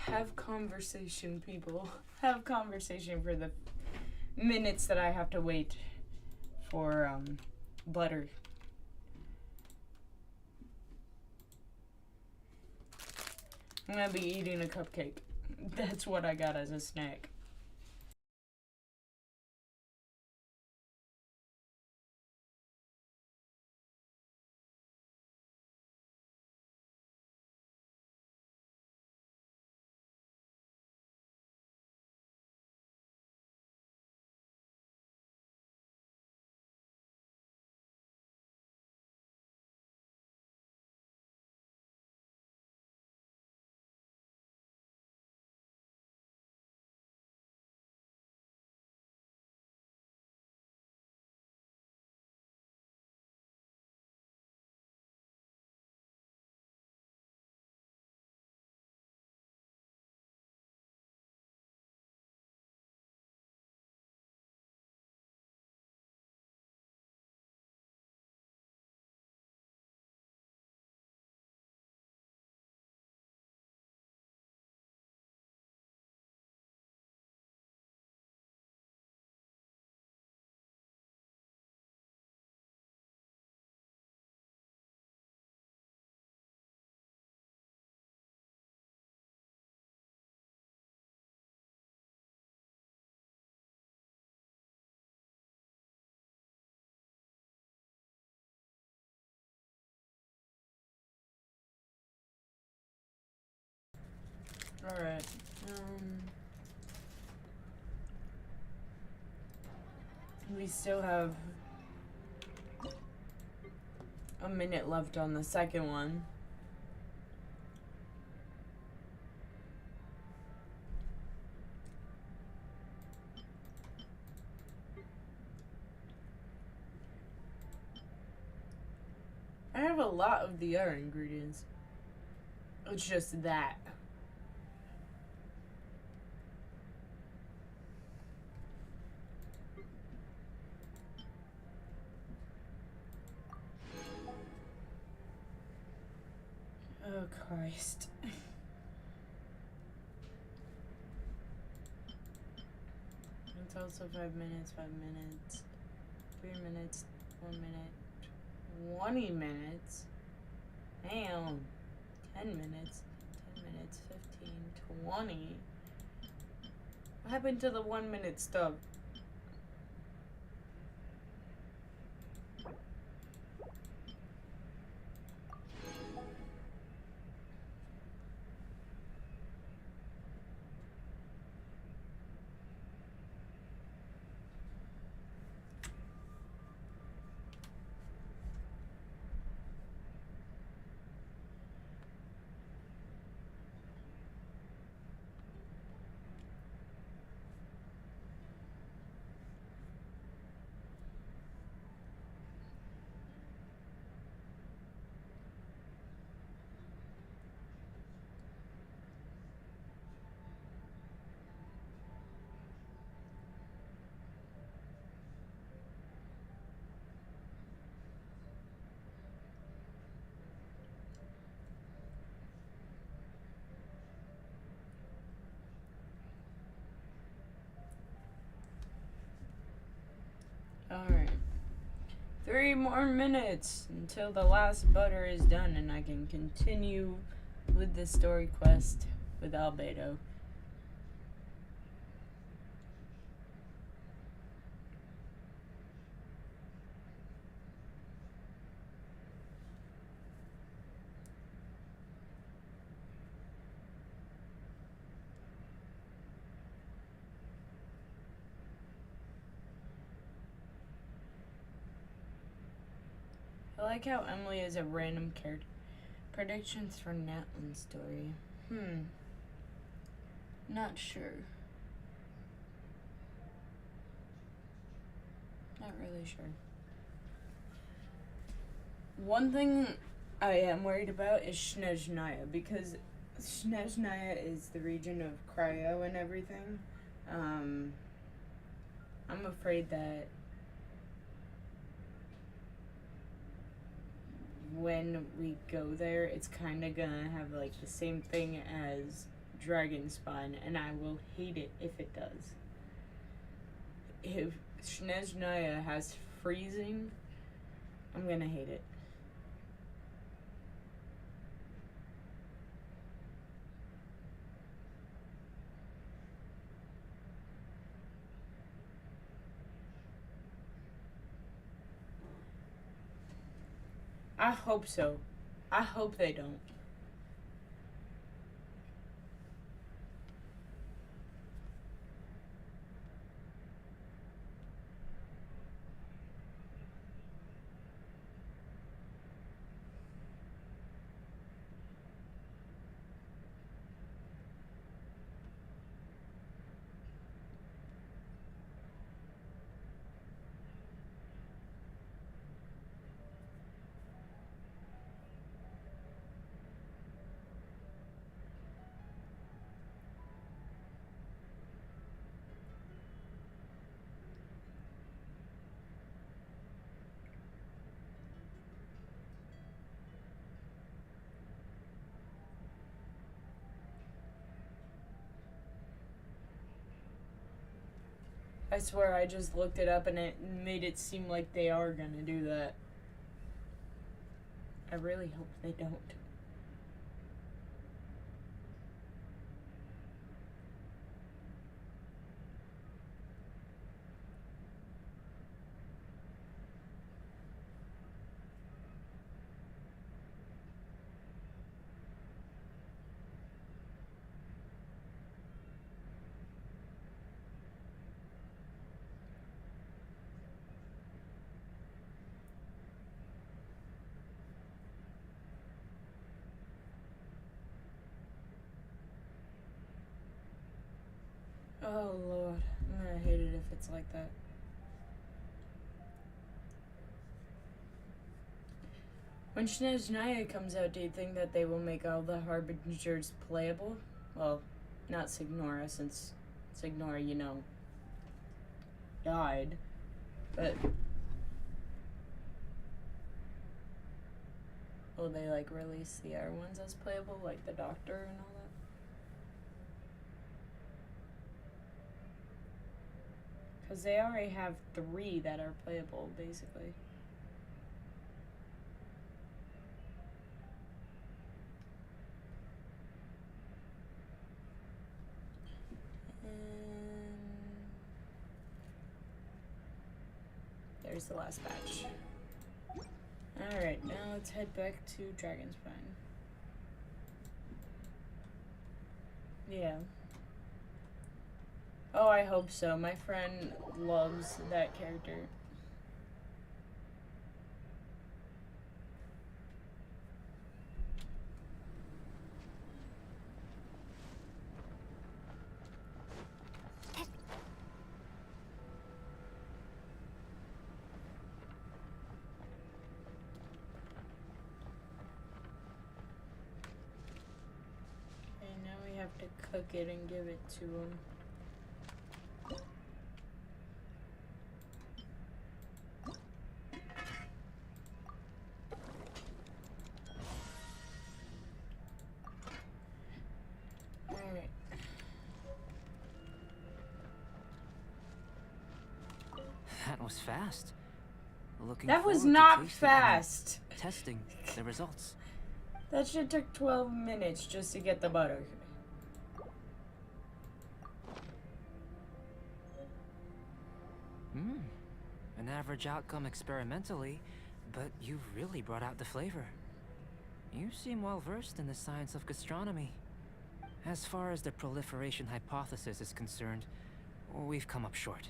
S1: Have conversation, people. Have conversation for the minutes that I have to wait for butter. I'm gonna be eating a cupcake. That's what I got as a snack. Alright. We still have a minute left on the second one. I have a lot of the other ingredients. It's just that. Oh, Christ. It's also 5 minutes, 5 minutes, 3 minutes, 1 minute, 20 minutes. Damn. 10 minutes, 10 minutes, 15, 20. What happened to the 1 minute stub? Alright. 3 more minutes until the last butter is done and I can continue with the story quest with Albedo. I like how Emily is a random character. Predictions for Natlan's story. Not sure. Not really sure. One thing I am worried about is Snezhnaya, because Snezhnaya is the region of cryo and everything. I'm afraid that when we go there, it's kind of gonna have like the same thing as Dragon Spine, and I will hate it if it does. If Snezhnaya has freezing, I'm gonna hate it. I hope so. I hope they don't. I swear I just looked it up and it made it seem like they are gonna do that. I really hope they don't. Oh Lord, I'm gonna hate it if it's like that. When Snezhnaya comes out, do you think that they will make all the Harbingers playable? Well, not Signora, since Signora, you know, died. But will they, like, release the other ones as playable, like the Doctor and all that? Because they already have 3 that are playable, basically. And there's the last batch. Alright, now let's head back to Dragonspine. Yeah. Oh, I hope so. My friend loves that character. Okay, now we have to cook it and give it to him.
S5: That was fast. Looking
S1: That was
S5: forward to
S1: not
S5: tasting and
S1: fast.
S5: testing the results.
S1: That shit took 12 minutes just to get the butter.
S5: An average outcome experimentally, but you've really brought out the flavor. You seem well versed in the science of gastronomy. As far as the proliferation hypothesis is concerned, we've come up short.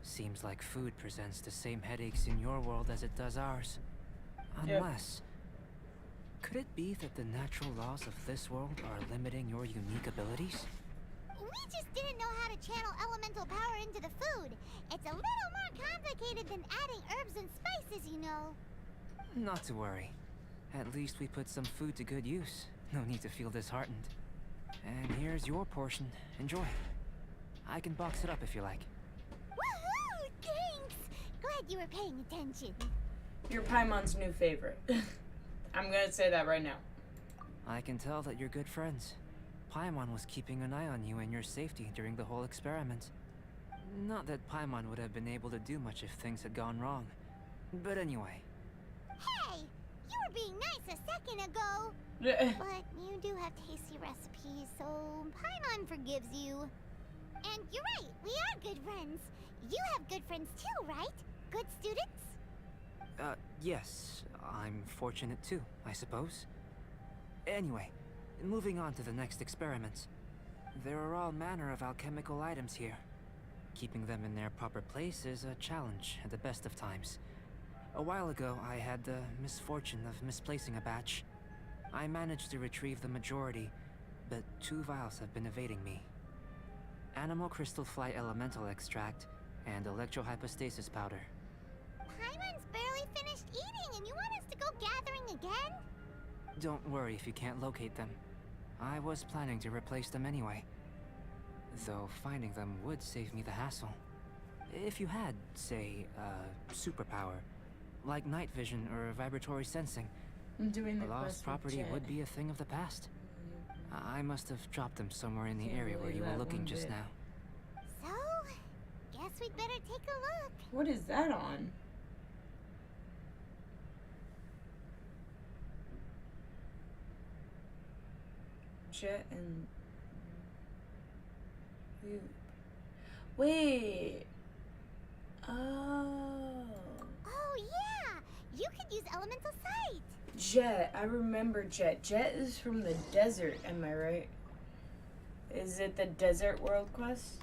S5: Seems like food presents the same headaches in your world as it does ours. Unless... Could it be that the natural laws of this world are limiting your unique abilities?
S2: We just didn't know how to channel elemental power into the food. It's a little more complicated than adding herbs and spices, you know.
S5: Not to worry. At least we put some food to good use. No need to feel disheartened. And here's your portion. Enjoy. I can box it up if you like.
S2: Woohoo! Thanks! Glad you were paying attention.
S1: You're Paimon's new favorite. I'm gonna say that right now.
S5: I can tell that you're good friends. Paimon was keeping an eye on you and your safety during the whole experiment. Not that Paimon would have been able to do much if things had gone wrong. But anyway.
S2: Hey! You were being nice a second ago! But you do have tasty recipes, so Paimon forgives you. And you're right, we are good friends. You have good friends too, right? Good students?
S5: Yes. I'm fortunate too, I suppose. Anyway, moving on to the next experiments. There are all manner of alchemical items here. Keeping them in their proper place is a challenge at the best of times. A while ago, I had the misfortune of misplacing a batch. I managed to retrieve the majority, but 2 vials have been evading me. Animal crystal fly elemental extract and electrohypostasis powder.
S2: Paimon's barely finished eating and you want us to go gathering again?
S5: Don't worry if you can't locate them. I was planning to replace them anyway. Though finding them would save me the hassle. If you had, say, a superpower, like night vision or vibratory sensing,
S1: I'm doing the
S5: lost property would be a thing of the past. I must have dropped them somewhere in the
S1: Can't
S5: area where
S1: believe
S5: you were
S1: that
S5: looking
S1: one
S5: just
S1: bit.
S5: now.
S2: So, guess we'd better take a look.
S1: What is that on? Jet and Loop. Wait. Oh.
S2: Oh yeah! You could use elemental sight!
S1: Jet. I remember Jet. Jet is from the desert, am I right? Is it the Desert World quest?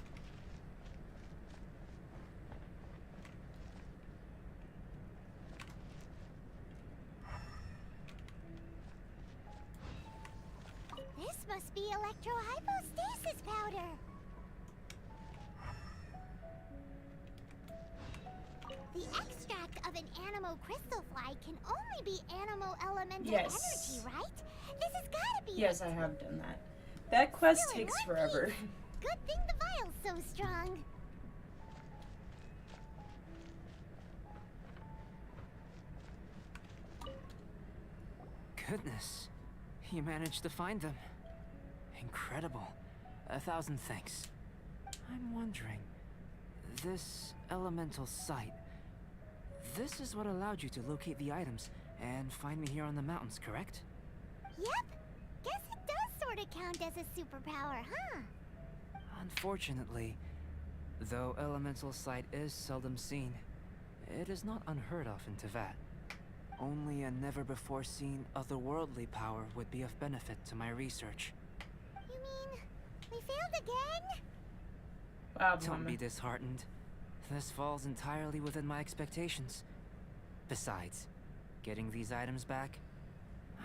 S2: This must be electrohypostasis powder! The extract of an animo crystal fly can only be animo elemental
S1: Yes.
S2: energy, right? This has gotta be
S1: Yes,
S2: it.
S1: I have done that. That quest
S2: Still in
S1: takes
S2: one
S1: forever.
S2: piece. Good thing the vial's so strong.
S5: Goodness, you managed to find them. Incredible. 1,000 thanks. I'm wondering, this elemental sight, this is what allowed you to locate the items and find me here on the mountains, correct?
S2: Yep. Guess it does sort of count as a superpower, huh?
S5: Unfortunately, though elemental sight is seldom seen, it is not unheard of in Teyvat. Only a never-before-seen otherworldly power would be of benefit to my research.
S2: You mean we failed again?
S1: Wow,
S5: Don't
S1: Mama.
S5: be disheartened. This falls entirely within my expectations. Besides, getting these items back,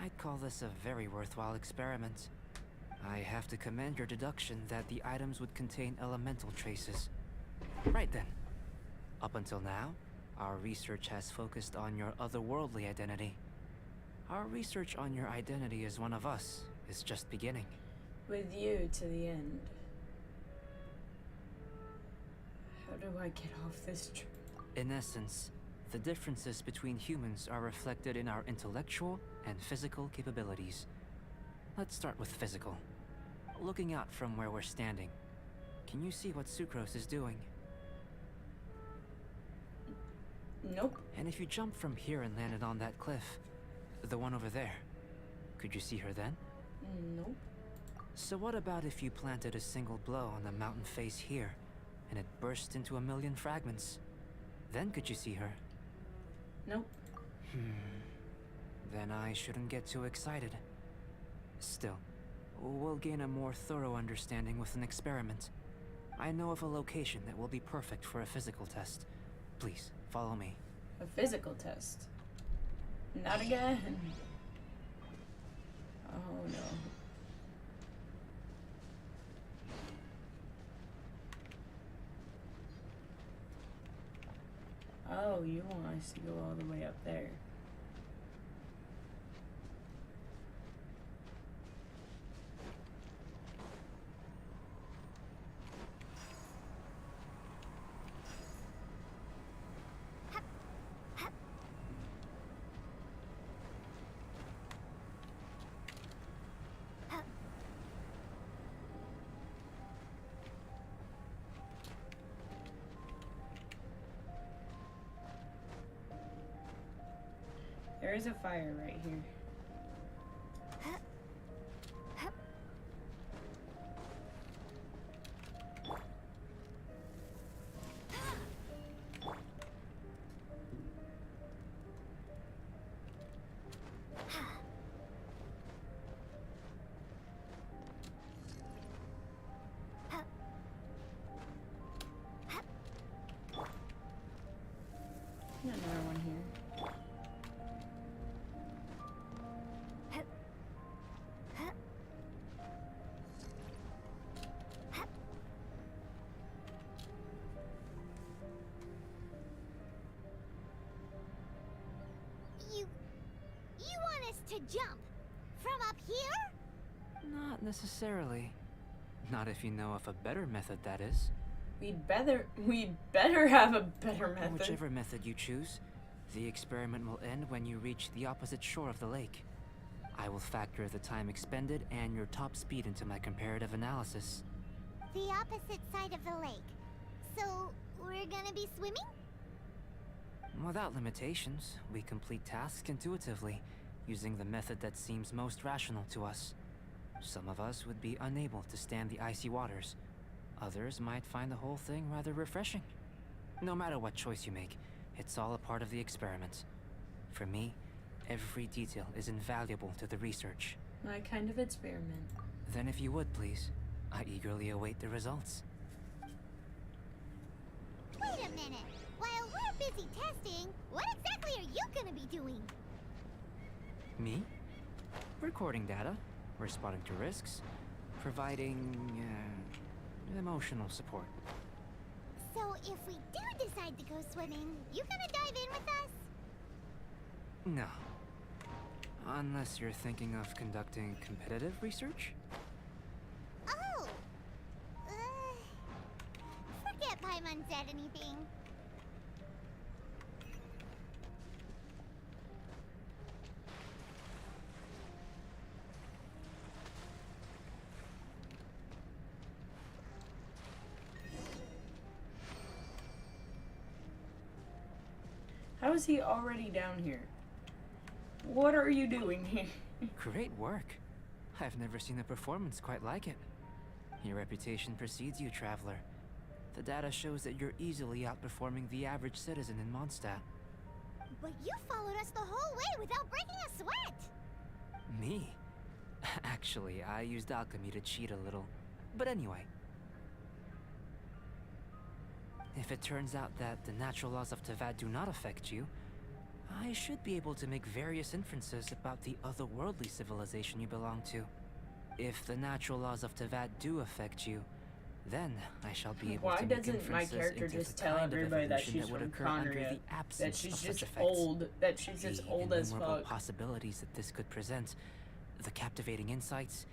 S5: I'd call this a very worthwhile experiment. I have to commend your deduction that the items would contain elemental traces. Right then. Up until now, our research has focused on your otherworldly identity. Our research on your identity as one of us is just beginning.
S1: With you to the end. How do I get off this tree?
S5: In essence, the differences between humans are reflected in our intellectual and physical capabilities. Let's start with physical. Looking out from where we're standing, can you see what Sucrose is doing?
S1: Nope.
S5: And if you jumped from here and landed on that cliff, the one over there, could you see her then?
S1: Nope.
S5: So what about if you planted a single blow on the mountain face here, and it burst into 1,000,000 fragments? Then could you see her?
S1: Nope.
S5: Then I shouldn't get too excited. Still, we'll gain a more thorough understanding with an experiment. I know of a location that will be perfect for a physical test. Please, follow me.
S1: A physical test. Not again. Oh no. Oh, you want us to go all the way up there. is a fire right here. Another one here.
S2: You want us to jump from up here?
S5: Not necessarily. Not if you know of a better method, that is.
S1: We'd better have a better method.
S5: Whichever method you choose, the experiment will end when you reach the opposite shore of the lake. I will factor the time expended and your top speed into my comparative analysis.
S2: The opposite side of the lake. So, we're gonna be swimming?
S5: Without limitations, we complete tasks intuitively, using the method that seems most rational to us. Some of us would be unable to stand the icy waters. Others might find the whole thing rather refreshing. No matter what choice you make, it's all a part of the experiment. For me, every detail is invaluable to the research.
S1: My kind of experiment.
S5: Then if you would, please, I eagerly await the results.
S2: Wait a minute. While we're busy testing, what exactly are you gonna be doing?
S5: Me? Recording data, responding to risks, providing, emotional support.
S2: So if we do decide to go swimming, you gonna dive in with us?
S5: No. Unless you're thinking of conducting competitive research?
S2: Oh! Forget Paimon said anything.
S1: How is he already down here? What are you doing here?
S5: Great work. I've never seen a performance quite like it. Your reputation precedes you, Traveler. The data shows that you're easily outperforming the average citizen in Mondstadt.
S2: But you followed us the whole way without breaking a sweat!
S5: Me? Actually, I used alchemy to cheat a little. But anyway. If it turns out that the natural laws of Teyvat do not affect you, I should be able to make various inferences about the otherworldly civilization you belong to. If the natural laws of Teyvat do affect you, then I shall be able
S1: Why
S5: to make
S1: doesn't my
S5: inferences
S1: character
S5: into
S1: just
S5: the
S1: tell
S5: kind of
S1: everybody that
S5: evolution
S1: she's
S5: that would
S1: from
S5: occur under
S1: Conria?
S5: the absence
S1: That she's
S5: of
S1: just
S5: such effects.
S1: old. That she's just
S5: The
S1: old as
S5: innumerable
S1: fuck.
S5: possibilities that this could present, the captivating insights,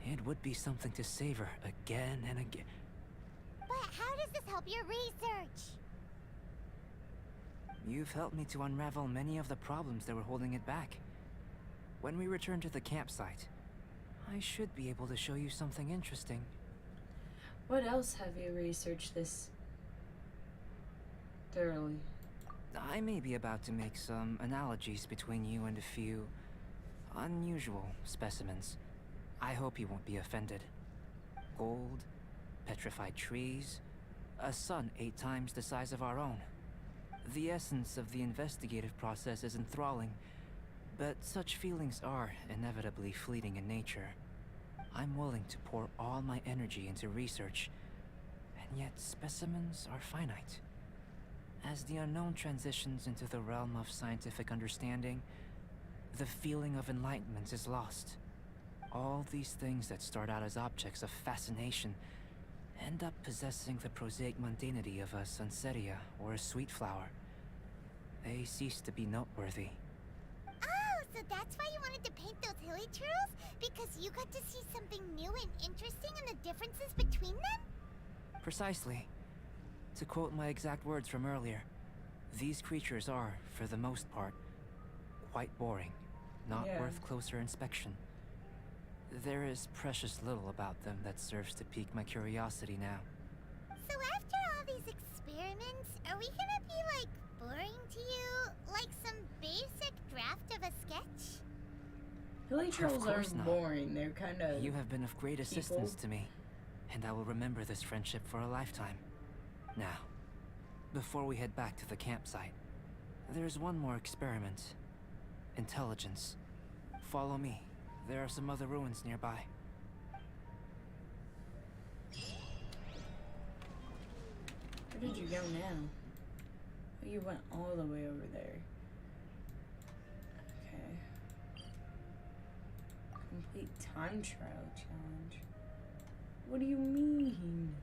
S5: it would be something to savor again and again.
S2: But how does this help your research?
S5: You've helped me to unravel many of the problems that were holding it back. When we return to the campsite, I should be able to show you something interesting.
S1: What else have you researched this thoroughly?
S5: I may be about to make some analogies between you and a few unusual specimens. I hope you won't be offended. Gold, petrified trees, a sun 8 times the size of our own. The essence of the investigative process is enthralling, but such feelings are inevitably fleeting in nature. I'm willing to pour all my energy into research, and yet specimens are finite. As the unknown transitions into the realm of scientific understanding, the feeling of enlightenment is lost. All these things that start out as objects of fascination end up possessing the prosaic mundanity of a sunsetia or a sweet flower. They cease to be noteworthy.
S2: Oh, so that's why you wanted to paint those hilly turtles? Because you got to see something new and interesting in the differences between them?
S5: Precisely. To quote my exact words from earlier, these creatures are, for the most part, quite boring, not
S1: Yeah.
S5: worth closer inspection. There is precious little about them that serves to pique my curiosity now.
S2: So after all these experiments, are we gonna be, like, boring to you? Like some basic draft of a sketch?
S1: Hilly trolls
S5: course
S1: aren't
S5: not.
S1: boring. They're kind of.
S5: You have been of great assistance to me, and I will remember this friendship for a lifetime. Now, before we head back to the campsite, there's one more experiment. Intelligence. Follow me. There are some other ruins nearby.
S1: Where did you go now? Oh, you went all the way over there. Okay. Complete time trial challenge. What do you mean?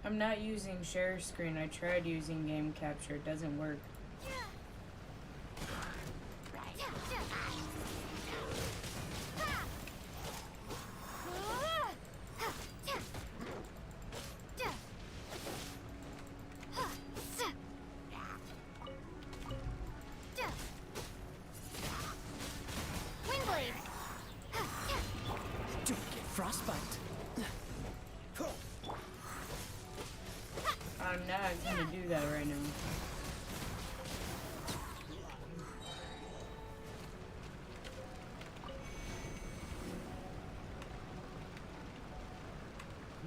S1: I'm not using share screen. I tried using game capture. It doesn't work.
S3: Don't get frostbite.
S1: I'm not gonna do that right now.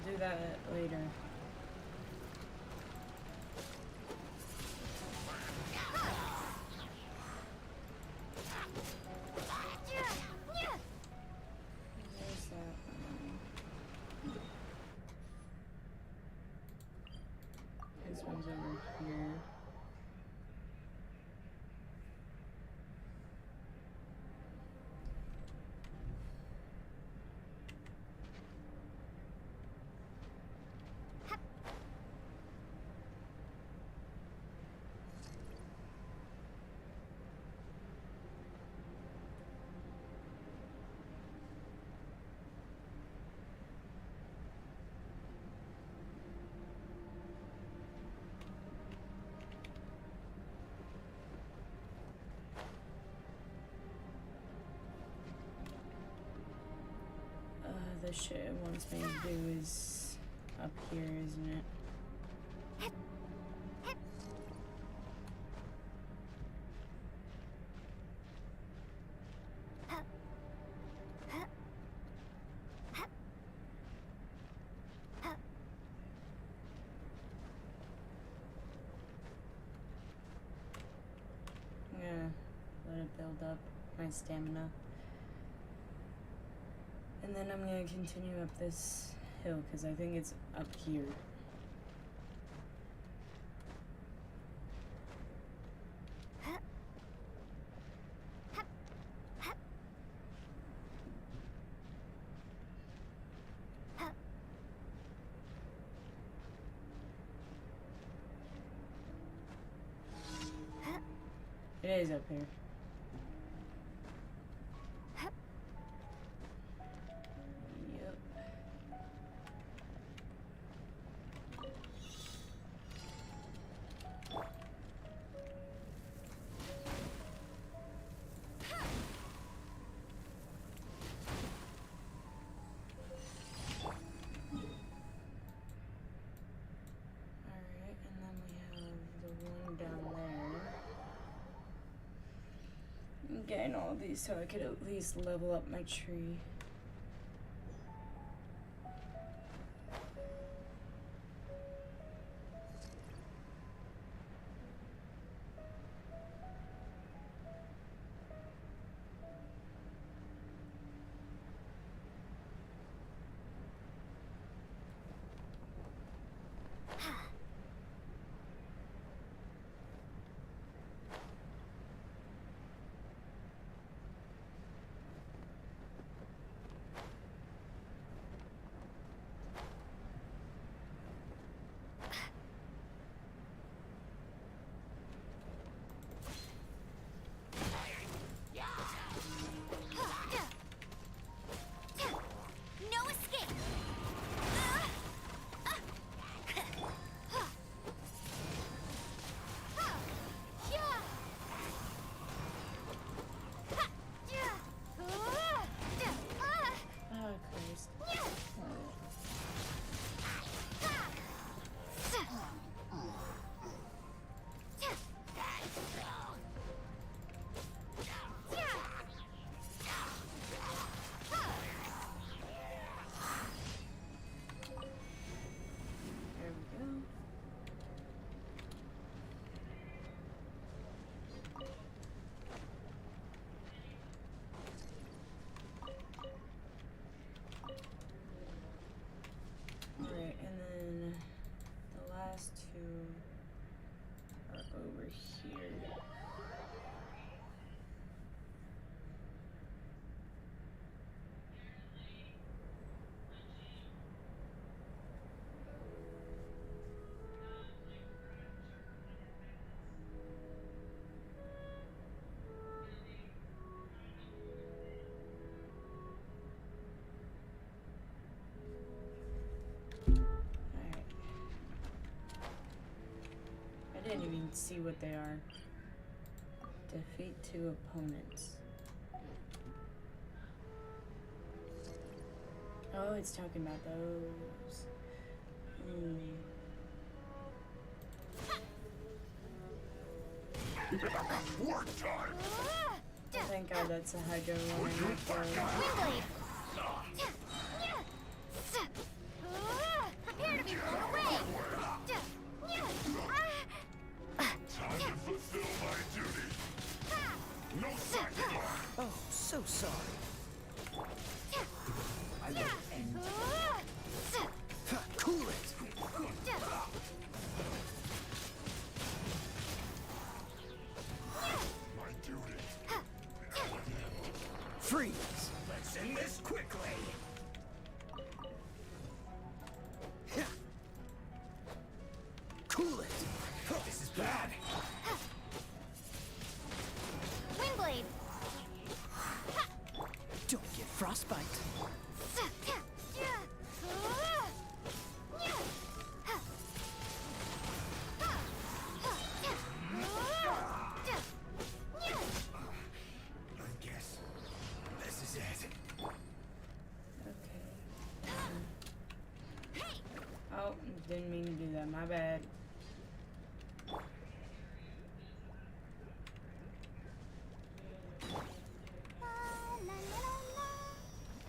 S1: Do that later. Where's that one? This one's over here. The shit it wants me to do is up here, isn't it? I'm gonna let it build up my stamina. And then I'm gonna continue up this hill because I think it's up here. It is up here. Yep. Alright, and then we have the one down there. I'm getting all these so I could at least level up my tree. can't even see what they are. Defeat 2 opponents. Oh, it's talking about those. Thank God that's a Hydro one.
S2: Windblade! Prepare to be blown away!
S8: Time to fulfill my duty. No sacrifice.
S3: Oh, so sorry.
S5: I will end.
S3: Cool it.
S8: My duty.
S3: Freeze. Let's end this quickly. Cool it. This is bad.
S2: Windblade!
S3: Don't get frostbite.
S8: I guess this is it.
S1: Okay. Oh, didn't mean to do that. My bad.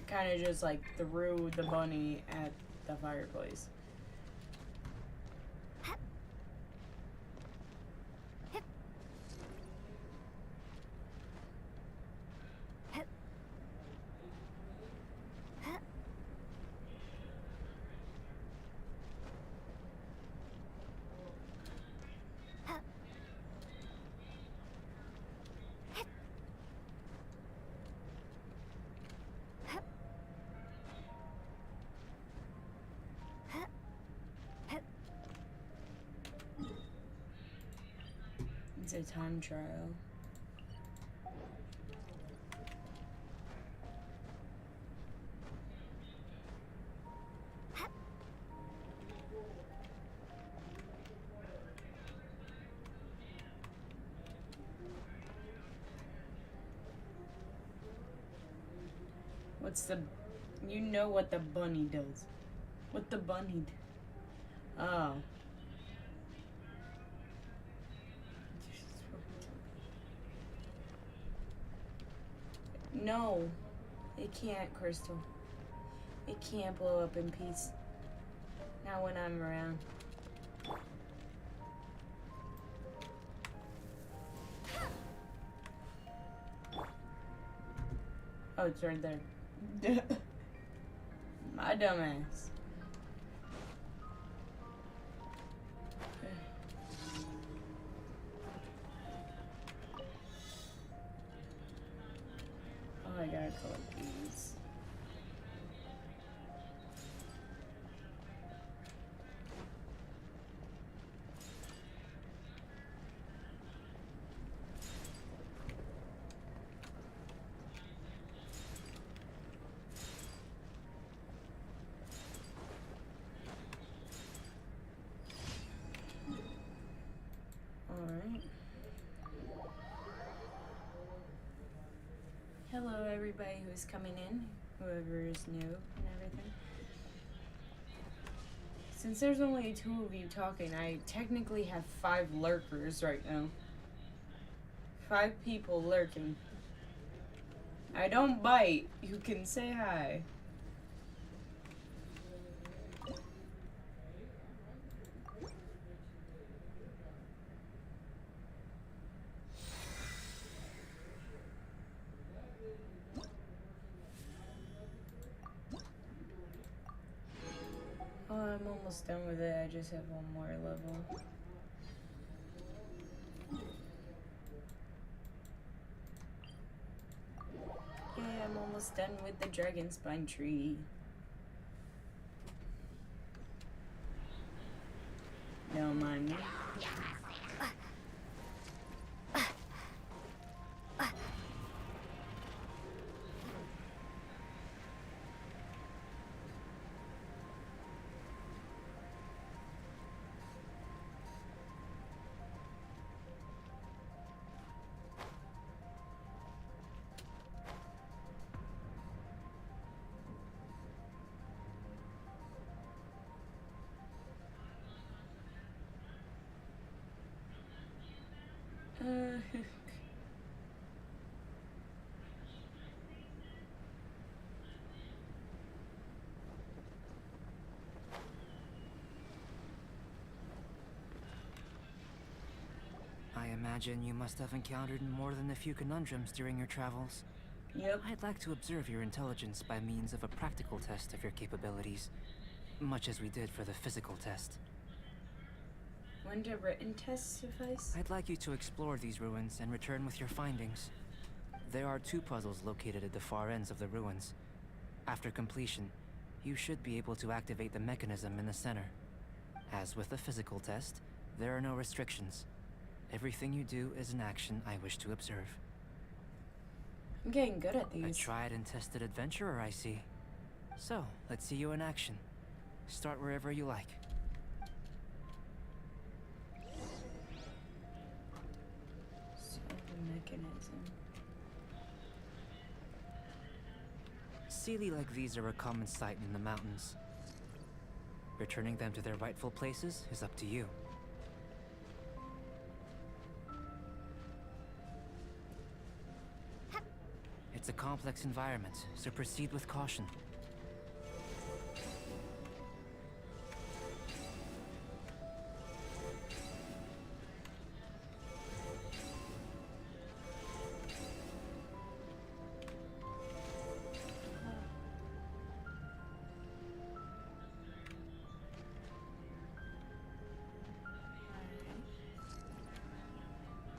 S1: Kind of just like threw the bunny at the fireplace. It's a time trial. What's the... You know what the bunny does. What the bunny do? Oh. No. It can't, Crystal. It can't blow up in peace. Not when I'm around. Oh, it's right there. My dumbass. Oh, I gotta collect these. Alright. Hello everybody who's coming in, whoever is new and everything. Since there's only 2 of you talking, I technically have 5 lurkers right now. 5 people lurking. I don't bite. You can say hi. Oh, I'm almost done with it. I just have 1 more level. Yeah, I'm almost done with the dragon spine tree. Don't mind me.
S5: I imagine you must have encountered more than a few conundrums during your travels.
S1: Yep.
S5: I'd like to observe your intelligence by means of a practical test of your capabilities, much as we did for the physical test.
S1: Wouldn't a written test suffice?
S5: I'd like you to explore these ruins and return with your findings. There are 2 puzzles located at the far ends of the ruins. After completion, you should be able to activate the mechanism in the center. As with the physical test, there are no restrictions. Everything you do is an action I wish to observe.
S1: I'm getting good at
S5: A
S1: these.
S5: tried and tested adventurer, I see. So, let's see you in action. Start wherever you like.
S1: So the mechanism.
S5: Sealy like these are a common sight in the mountains. Returning them to their rightful places is up to you. It's a complex environment, so proceed with caution.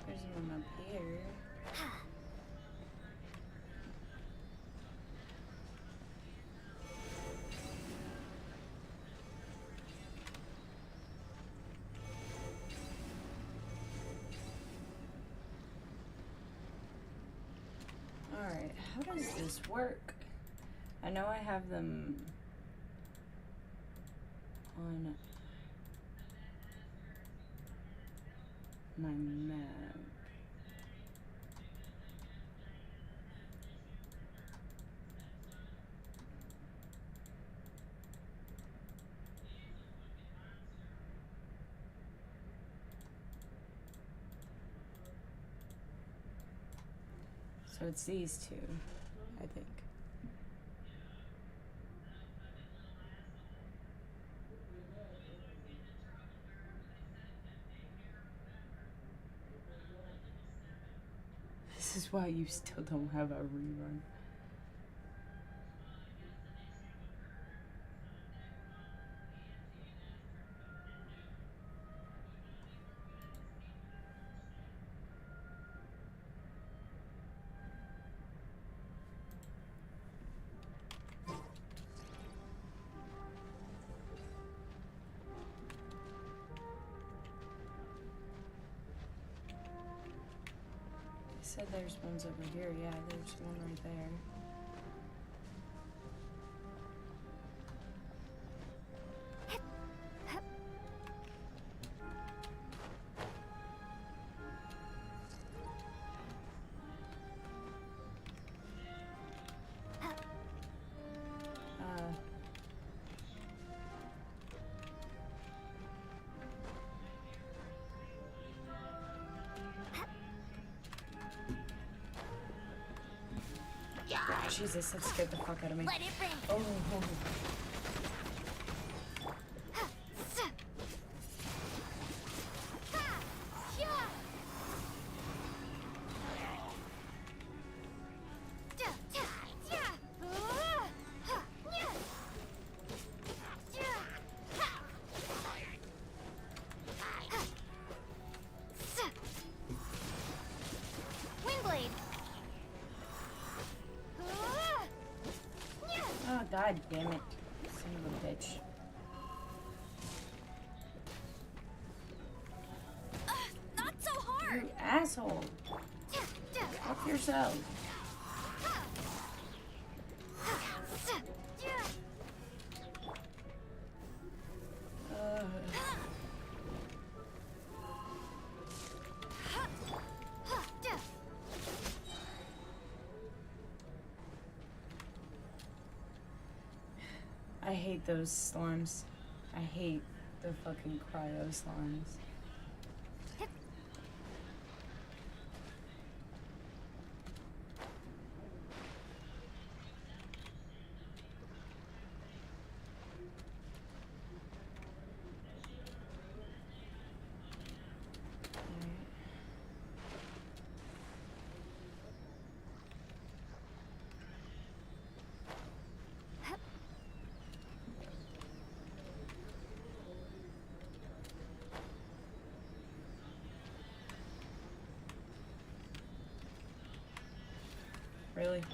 S1: There's one up here. Alright, how does this work? I know I have them on my map. So it's these 2, I think. This is why you still don't have a rerun. Said there's ones over here. Yeah, there's one right there. Jesus, that scared the fuck out of me.
S2: Let it rain.
S1: Oh.
S2: Windblade.
S1: Oh, god damn it. Son of a bitch.
S2: Not so hard.
S1: You asshole. Fuck yourself. I hate those slimes. I hate the fucking cryo slimes. Really?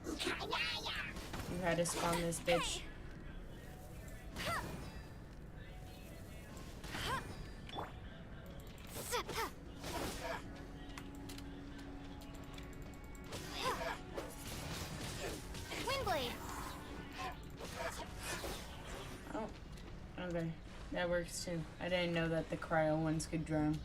S1: You had to spawn this bitch.
S2: Windblade.
S1: Oh, okay. That works too. I didn't know that the cryo ones could drown.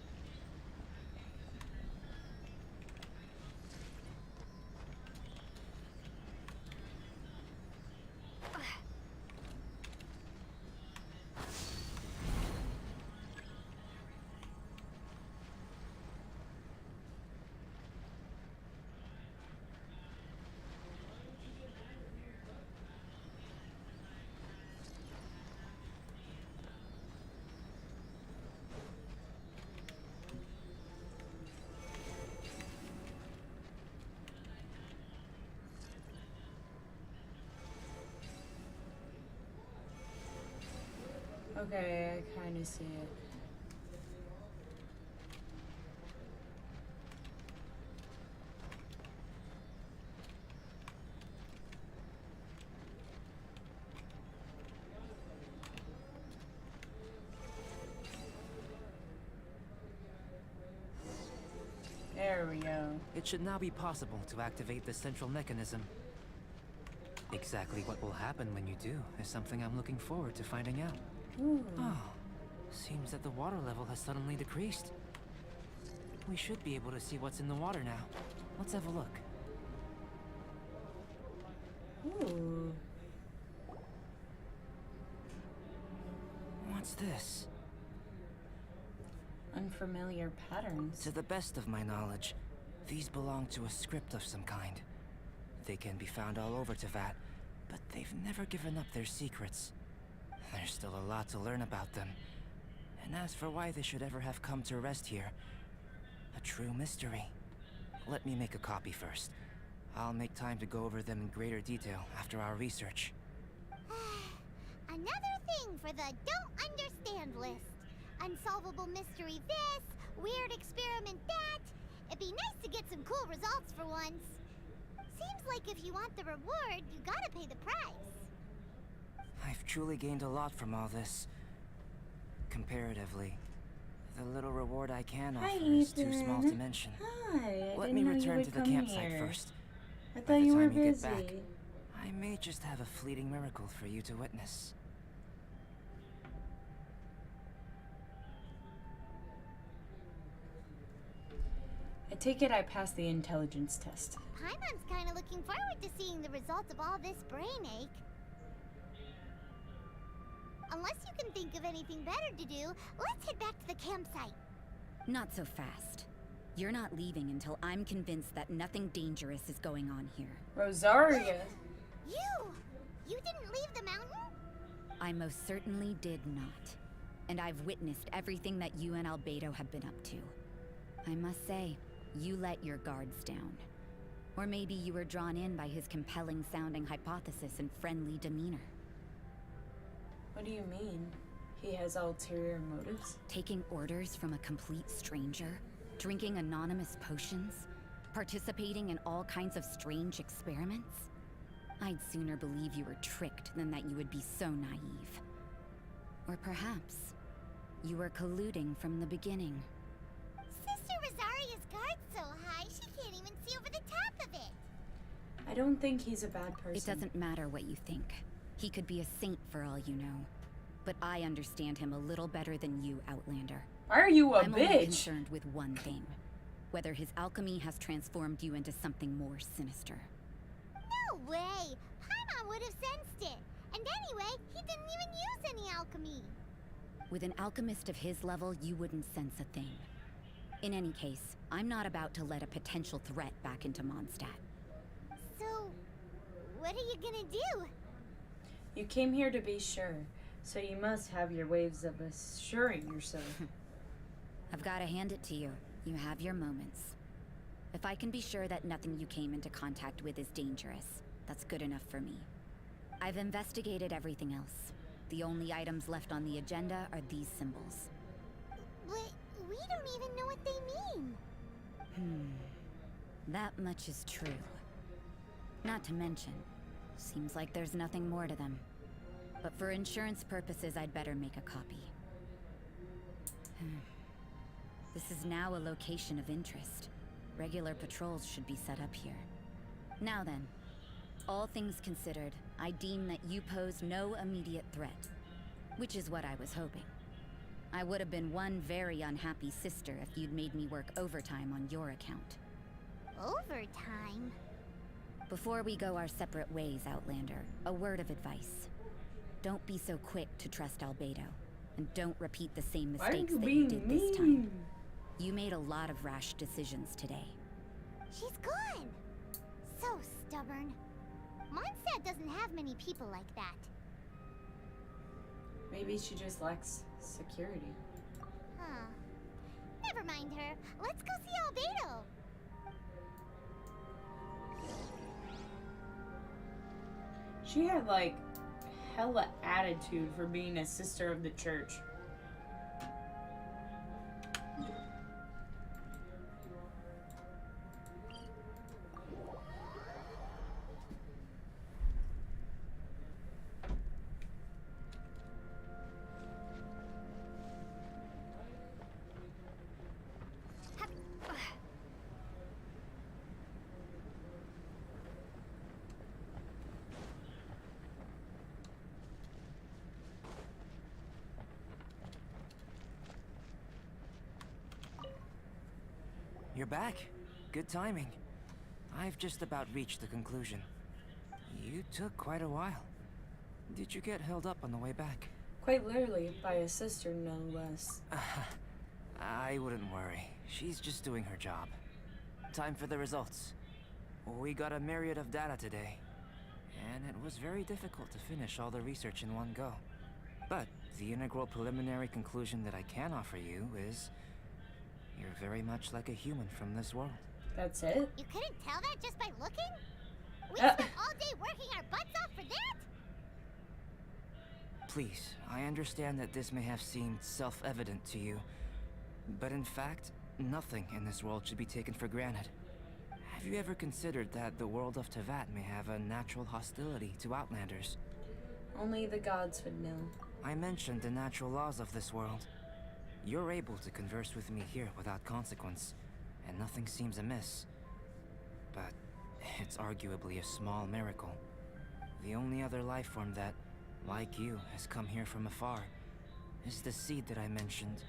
S1: Okay, I kind of see it. There we go.
S5: It should now be possible to activate the central mechanism. Exactly what will happen when you do is something I'm looking forward to finding out.
S1: Ooh.
S5: Oh, seems that the water level has suddenly decreased. We should be able to see what's in the water now. Let's have a look.
S1: Ooh.
S5: What's this?
S1: Unfamiliar patterns.
S5: To the best of my knowledge, these belong to a script of some kind. They can be found all over Teyvat, but they've never given up their secrets. There's still a lot to learn about them. And as for why they should ever have come to rest here, a true mystery. Let me make a copy first. I'll make time to go over them in greater detail after our research.
S2: Another thing for the don't understand list. Unsolvable mystery this, weird experiment that. It'd be nice to get some cool results for once. Seems like if you want the reward, you gotta pay the price.
S5: I've truly gained a lot from all this. Comparatively, the little reward I can
S1: Hi,
S5: offer is too small to
S1: Ethan.
S5: mention.
S1: Hi.
S5: Let
S1: I
S5: me
S1: didn't know you
S5: return
S1: would
S5: to the
S1: come
S5: campsite
S1: here.
S5: first.
S1: I
S5: By
S1: thought
S5: the
S1: you were
S5: time you get
S1: busy.
S5: back, I may just have a fleeting miracle for you to witness.
S1: I take it I passed the intelligence test.
S2: Paimon's kinda looking forward to seeing the result of all this brain ache. Unless you can think of anything better to do, let's head back to the campsite.
S9: Not so fast. You're not leaving until I'm convinced that nothing dangerous is going on here.
S1: Rosaria.
S2: You didn't leave the mountain?
S9: I most certainly did not. And I've witnessed everything that you and Albedo have been up to. I must say, you let your guards down. Or maybe you were drawn in by his compelling sounding hypothesis and friendly demeanor.
S1: What do you mean? He has ulterior motives?
S9: Taking orders from a complete stranger, drinking anonymous potions, participating in all kinds of strange experiments? I'd sooner believe you were tricked than that you would be so naive. Or perhaps, you were colluding from the beginning.
S2: Sister Rosaria's guard's so high, she can't even see over the top of it.
S1: I don't think he's a bad person.
S9: It doesn't matter what you think. He could be a saint for all you know. But I understand him a little better than you, Outlander.
S1: Why are you a
S9: I'm only
S1: bitch?
S9: concerned with one thing. Whether his alchemy has transformed you into something more sinister.
S2: No way! Paimon would have sensed it. And anyway, he didn't even use any alchemy.
S9: With an alchemist of his level, you wouldn't sense a thing. In any case, I'm not about to let a potential threat back into Mondstadt.
S2: So, what are you gonna do?
S1: You came here to be sure, so you must have your ways of assuring yourself.
S9: I've got to hand it to you. You have your moments. If I can be sure that nothing you came into contact with is dangerous, that's good enough for me. I've investigated everything else. The only items left on the agenda are these symbols.
S2: But we don't even know what they mean.
S9: That much is true. Not to mention, seems like there's nothing more to them. But for insurance purposes, I'd better make a copy. This is now a location of interest. Regular patrols should be set up here. Now then, all things considered, I deem that you pose no immediate threat. Which is what I was hoping. I would have been one very unhappy sister if you'd made me work overtime on your account.
S2: Overtime?
S9: Before we go our separate ways, Outlander, a word of advice. Don't be so quick to trust Albedo, and don't repeat the same mistakes that you did this time. You made a lot of rash decisions today.
S2: She's gone! So stubborn. Mondstadt doesn't have many people like that.
S1: Maybe she just lacks security.
S2: Huh. Never mind her. Let's go see Albedo.
S1: She had like hella attitude for being a sister of the church.
S5: You're back. Good timing. I've just about reached the conclusion. You took quite a while. Did you get held up on the way back?
S1: Quite literally, by a sister, no less.
S5: I wouldn't worry. She's just doing her job. Time for the results. We got a myriad of data today, and it was very difficult to finish all the research in one go. But the integral preliminary conclusion that I can offer you is you're very much like a human from this world.
S1: That's it?
S2: You couldn't tell that just by looking? We spent all day working our butts off for that?
S5: Please, I understand that this may have seemed self-evident to you, but in fact, nothing in this world should be taken for granted. Have you ever considered that the world of Teyvat may have a natural hostility to Outlanders?
S1: Only the gods would know.
S5: I mentioned the natural laws of this world. You're able to converse with me here without consequence, and nothing seems amiss. But it's arguably a small miracle. The only other life form that, like you, has come here from afar is the seed that I mentioned.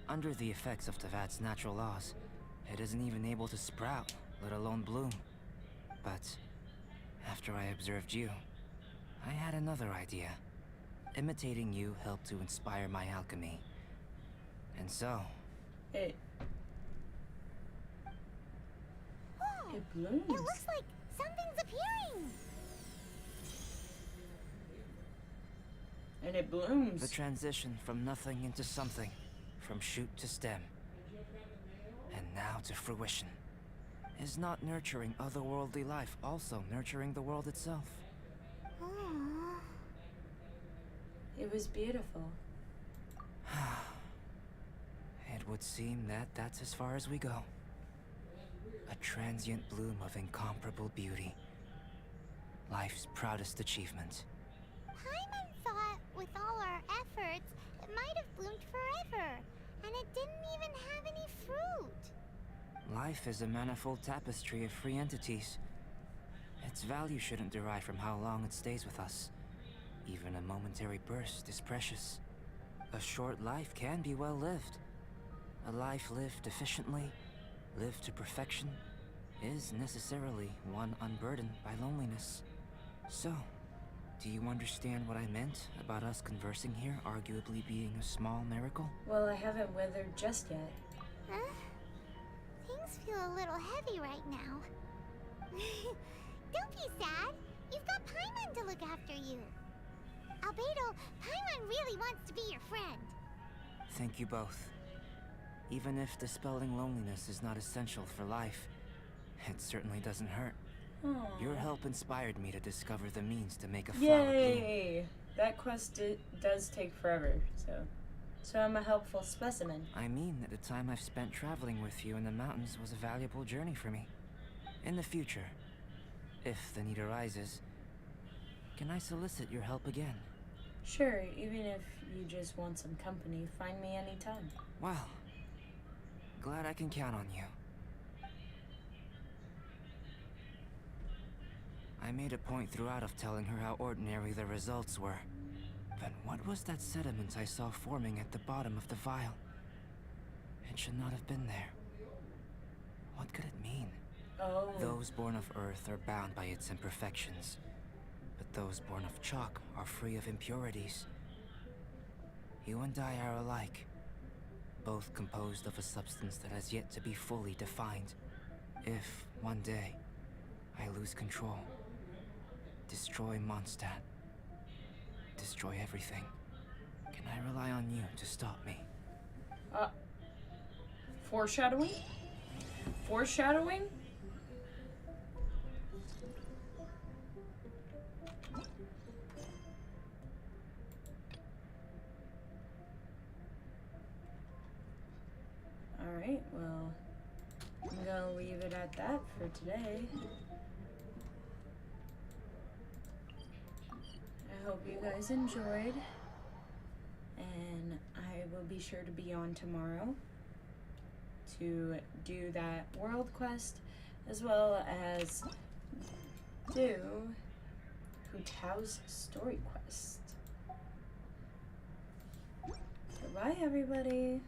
S5: Under the effects of Teyvat's natural laws, it isn't even able to sprout, let alone bloom. But after I observed you, I had another idea. Imitating you helped to inspire my alchemy. And so...
S1: It
S2: Whoa!
S1: blooms.
S2: It looks like something's appearing!
S1: And it blooms.
S5: the transition from nothing into something, from shoot to stem, and now to fruition. Is not nurturing otherworldly life also nurturing the world itself?
S2: Aww.
S1: It was beautiful.
S5: It would seem that that's as far as we go. A transient bloom of incomparable beauty. Life's proudest achievement.
S2: Paimon thought with all our efforts, it might have bloomed forever, and it didn't even have any fruit.
S5: Life is a manifold tapestry of free entities. Its value shouldn't derive from how long it stays with us. Even a momentary burst is precious. A short life can be well lived. A life lived efficiently, lived to perfection, is necessarily one unburdened by loneliness. So, do you understand what I meant about us conversing here arguably being a small miracle?
S1: Well, I haven't withered just yet.
S2: Huh? Things feel a little heavy right now. Don't be sad. You've got Paimon to look after you. Albedo, Paimon really wants to be your friend.
S5: Thank you both. Even if dispelling loneliness is not essential for life, it certainly doesn't hurt.
S1: Aww.
S5: Your help inspired me to discover the means to make a flower bloom.
S1: Yay! That quest does take forever, so I'm a helpful specimen.
S5: I mean that the time I've spent traveling with you in the mountains was a valuable journey for me. In the future, If the need arises, can I solicit your help again?
S1: Sure, even if you just want some company, find me anytime.
S5: Well, glad I can count on you. I made a point throughout of telling her how ordinary the results were. But what was that sediment I saw forming at the bottom of the vial? It should not have been there. What could it mean?
S1: Oh.
S5: Those born of Earth are bound by its imperfections, but those born of chalk are free of impurities. You and I are alike, both composed of a substance that has yet to be fully defined. If, one day, I lose control, destroy Mondstadt, destroy everything, can I rely on you to stop me?
S1: Foreshadowing? Foreshadowing? Alright, well, I'm gonna leave it at that for today. I hope you guys enjoyed, and I will be sure to be on tomorrow to do that world quest, as well as do Hu Tao's story quest. Goodbye, everybody.